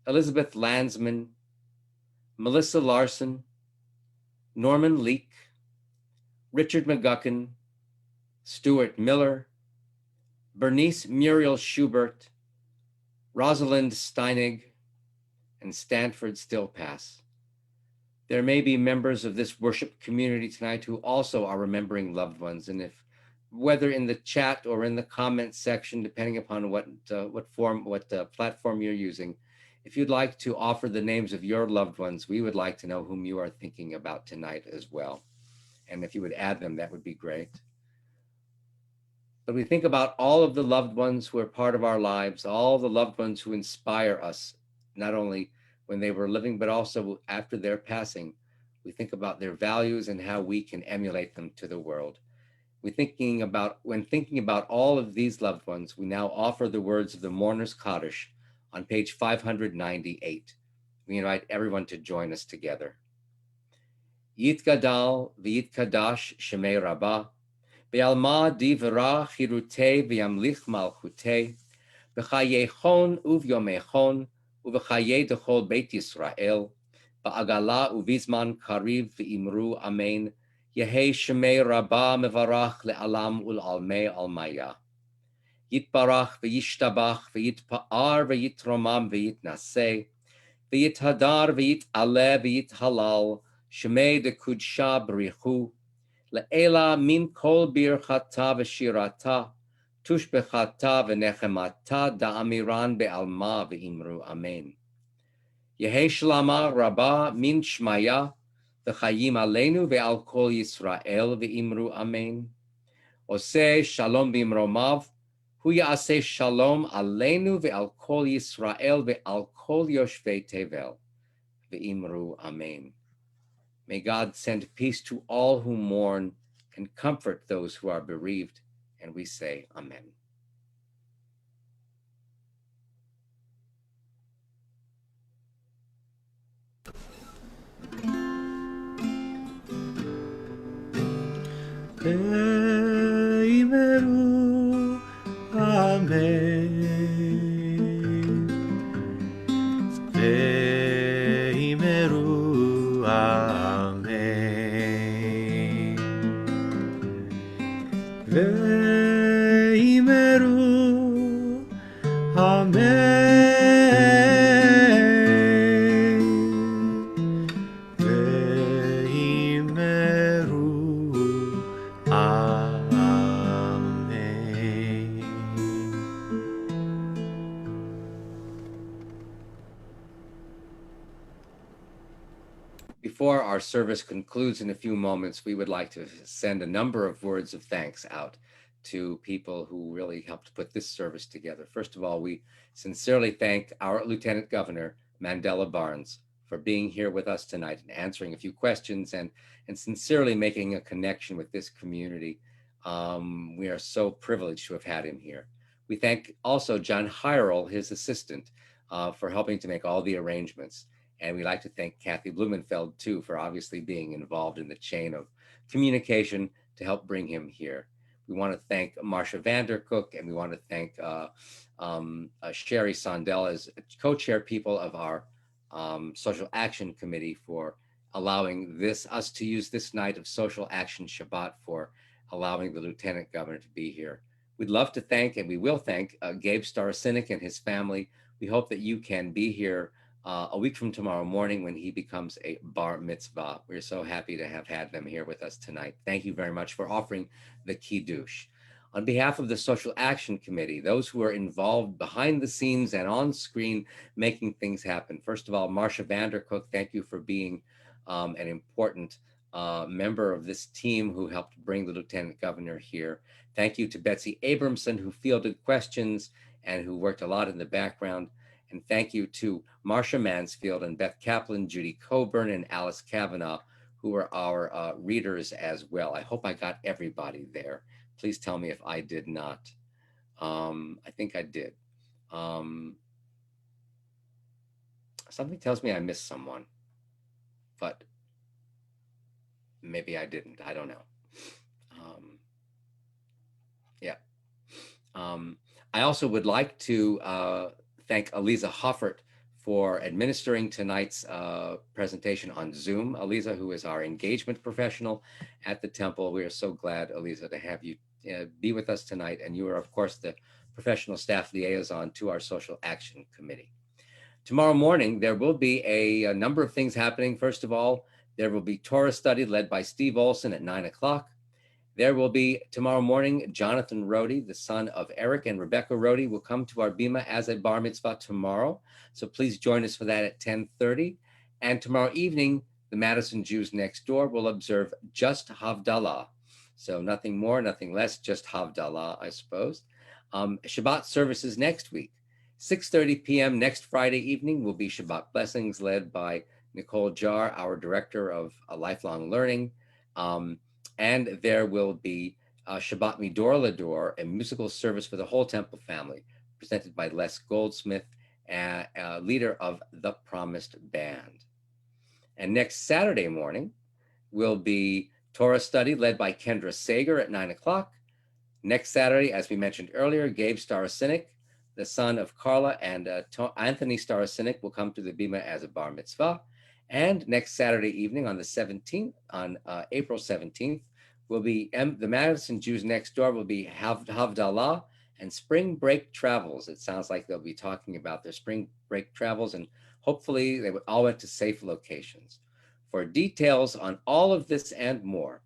Elizabeth Landsman, Melissa Larson, Norman Leake, Richard McGuckin, Stuart Miller, Bernice Muriel Schubert, Rosalind Steinig, and Stanford Stillpass. There may be members of this worship community tonight who also are remembering loved ones, and if whether in the chat or in the comment section, depending upon what platform you're using, if you'd like to offer the names of your loved ones, we would like to know whom you are thinking about tonight as well. And if you would add them, that would be great. But we think about all of the loved ones who are part of our lives, all the loved ones who inspire us, not only when they were living, but also after their passing. We think about their values and how we can emulate them to the world. When thinking about all of these loved ones, we now offer the words of the Mourner's Kaddish on page 598. We invite everyone to join us together. Yitgadal v'yitkadash shemei Rabbah, be'alma divra chirutei v'yamlich malchutei, b'chayechon uvyomechon, ובחיי דכל בית ישראל, בעגלה ובזמן קריב ואמרו אמן, יהי שמי רבה מברך לעלם ולעלמי עלמיה. יתברך וישתבח ויתפאר ויתרומם ויתנשא, ויתהדר ויתעלה ויתהלל, שמי דקודשה בריחו, לעילה מן כל ברכתה ושירתה, תושבחתה ונחמתה דאמירן בעלמה ואמרו אמן. יהי שלמה רבה מן שמיה וחיים עלינו ועל כל ישראל ואמרו אמן. עושה שלום במרומיו, הוא יעשה שלום עלינו ועל כל ישראל ועל כל יושבי תבל ואמרו אמן. May God send peace to all who mourn and comfort those who are bereaved. And we say, Amen.
Ve'imeru, Amen. Ve'imeru, Amen. Ve'imeru, Amen.
Before our service concludes in a few moments, we would like to send a number of words of thanks out to people who really helped put this service together. First of all, we sincerely thank our Lieutenant Governor, Mandela Barnes, for being here with us tonight and answering a few questions and sincerely making a connection with this community. We are so privileged to have had him here. We thank also John Hyrel, his assistant, for helping to make all the arrangements. And we'd like to thank Kathy Blumenfeld, too, for obviously being involved in the chain of communication to help bring him here. We want to thank Marcia Vandercook, and we want to thank Sherry Sondel as co-chair people of our Social Action Committee for allowing us to use this night of Social Action Shabbat for allowing the Lieutenant Governor to be here. We'd love to thank, and we will thank, Gabe Starosinik and his family. We hope that you can be here a week from tomorrow morning when he becomes a bar mitzvah. We're so happy to have had them here with us tonight. Thank you very much for offering the kiddush. On behalf of the Social Action Committee, those who are involved behind the scenes and on screen making things happen. First of all, Marcia Vandercook, thank you for being an important member of this team who helped bring the Lieutenant Governor here. Thank you to Betsy Abramson, who fielded questions and who worked a lot in the background. And thank you to Marcia Mansfield and Beth Kaplan, Judy Coburn, and Alice Kavanaugh, who are our readers as well. I hope I got everybody there. Please tell me if I did not. I think I did. Something tells me I missed someone, but maybe I didn't. I don't know. Yeah. I also would like to thank Aliza Hoffert for administering tonight's presentation on Zoom. Aliza, who is our engagement professional at the temple. We are so glad, Aliza, to have you be with us tonight. And you are, of course, the professional staff liaison to our Social Action Committee. Tomorrow morning, there will be a number of things happening. First of all, there will be Torah study led by Steve Olson at 9 o'clock. There will be tomorrow morning, Jonathan Rohde, the son of Eric and Rebecca Rohde, will come to our bima as a bar mitzvah tomorrow. So please join us for that at 10:30. And tomorrow evening, the Madison Jews next door will observe just Havdalah. So nothing more, nothing less, just Havdalah, I suppose. Shabbat services next week. 6:30 p.m. next Friday evening will be Shabbat blessings led by Nicole Jar, our director of lifelong learning. And there will be Shabbat Midor Lador, a musical service for the whole temple family, presented by Les Goldsmith, leader of the Promised Band. And next Saturday morning will be Torah study led by Kendra Sager at 9 o'clock. Next Saturday, as we mentioned earlier, Gabe Starosinik, the son of Carla and Anthony Starosinik, will come to the bima as a bar mitzvah. And next Saturday evening on the 17th, on April 17th, will be the Madison Jews next door will be Havdalah and spring break travels. It sounds like they'll be talking about their spring break travels, and hopefully they all went to safe locations. For details on all of this and more,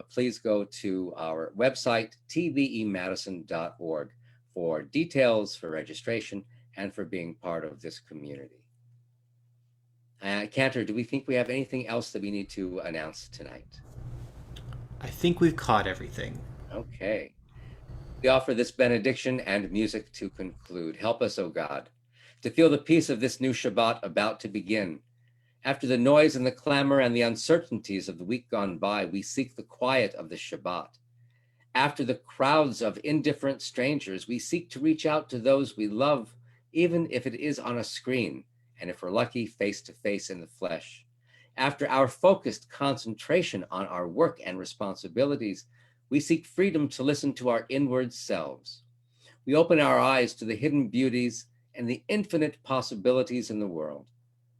please go to our website, tvemadison.org, for details, for registration, and for being part of this community. Cantor, do we think we have anything else that we need to announce tonight?
I think we've caught everything.
Okay. We offer this benediction and music to conclude. Help us, O God, to feel the peace of this new Shabbat about to begin. After the noise and the clamor and the uncertainties of the week gone by, we seek the quiet of the Shabbat. After the crowds of indifferent strangers, we seek to reach out to those we love, even if it is on a screen, and if we're lucky, face to face in the flesh. After our focused concentration on our work and responsibilities, we seek freedom to listen to our inward selves. We open our eyes to the hidden beauties and the infinite possibilities in the world.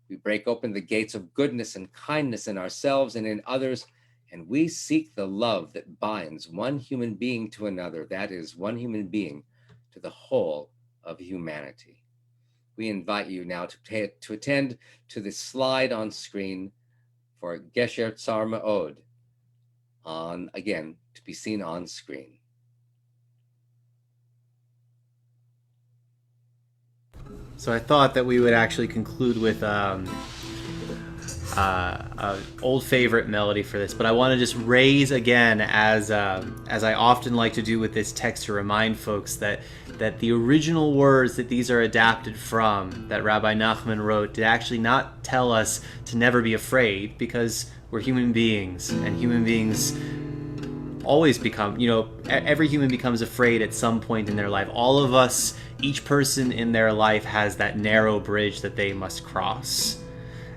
We break open the gates of goodness and kindness in ourselves and in others, and we seek the love that binds one human being to another, that is, one human being to the whole of humanity. We invite you now to attend to the slide on screen for Gesher Tsar Ma'od, again, to be seen on screen.
So I thought that we would actually conclude with a old favorite melody for this, but I want to just raise again, as I often like to do with this text, to remind folks that the original words that these are adapted from, that Rabbi Nachman wrote, did actually not tell us to never be afraid, because we're human beings, and human beings always become, every human becomes afraid at some point in their life. All of us, each person in their life has that narrow bridge that they must cross.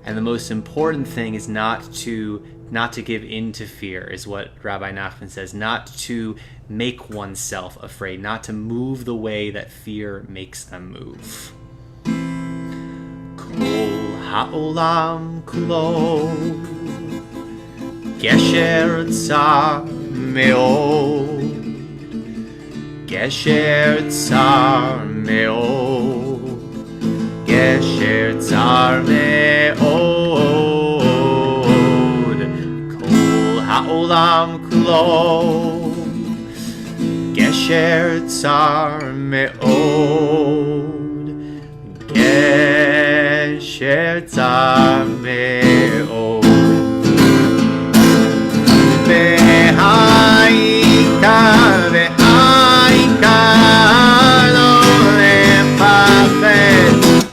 And the most important thing is not to give in to fear, is what Rabbi Nachman says, not to make oneself afraid, not to move the way that fear makes them move. Kol ha'olam kulo gesher tsar me'od, gesher tsar me'od, gesher tsar me'od, kol ha'olam kulo gesher tsar me'od, gesher tsar me'od. Ve'ha'ikar, ve'ha'ikar,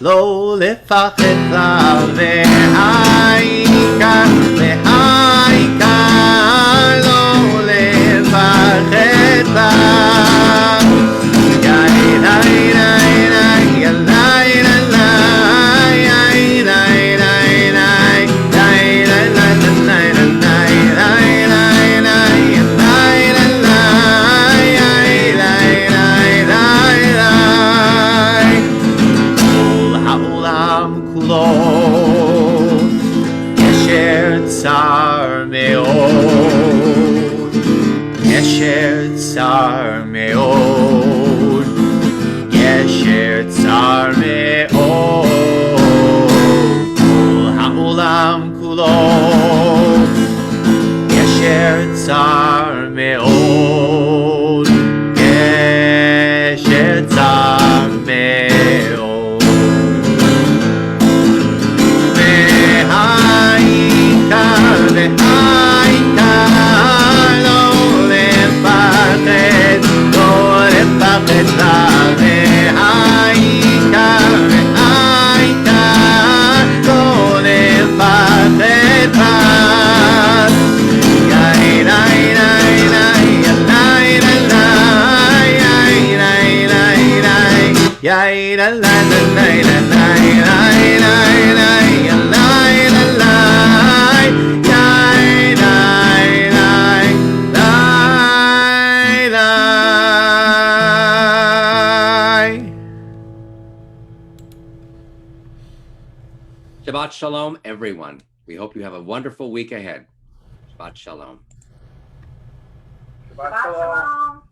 lo לפחד לה, והעיקר, והעיקר לא לפחד לה. צר מאוד, גשר צר מאוד, כל העולם כולו, גשר צר מאוד, גשר צר מאוד. והעיקר, והעיקר לא לפחד, לא לפחד לה, והעיקר, והעיקר לא לפחד לה.
Shabbat Shalom, everyone. We hope you have a wonderful week ahead. Shabbat Shalom.
Shabbat Shalom.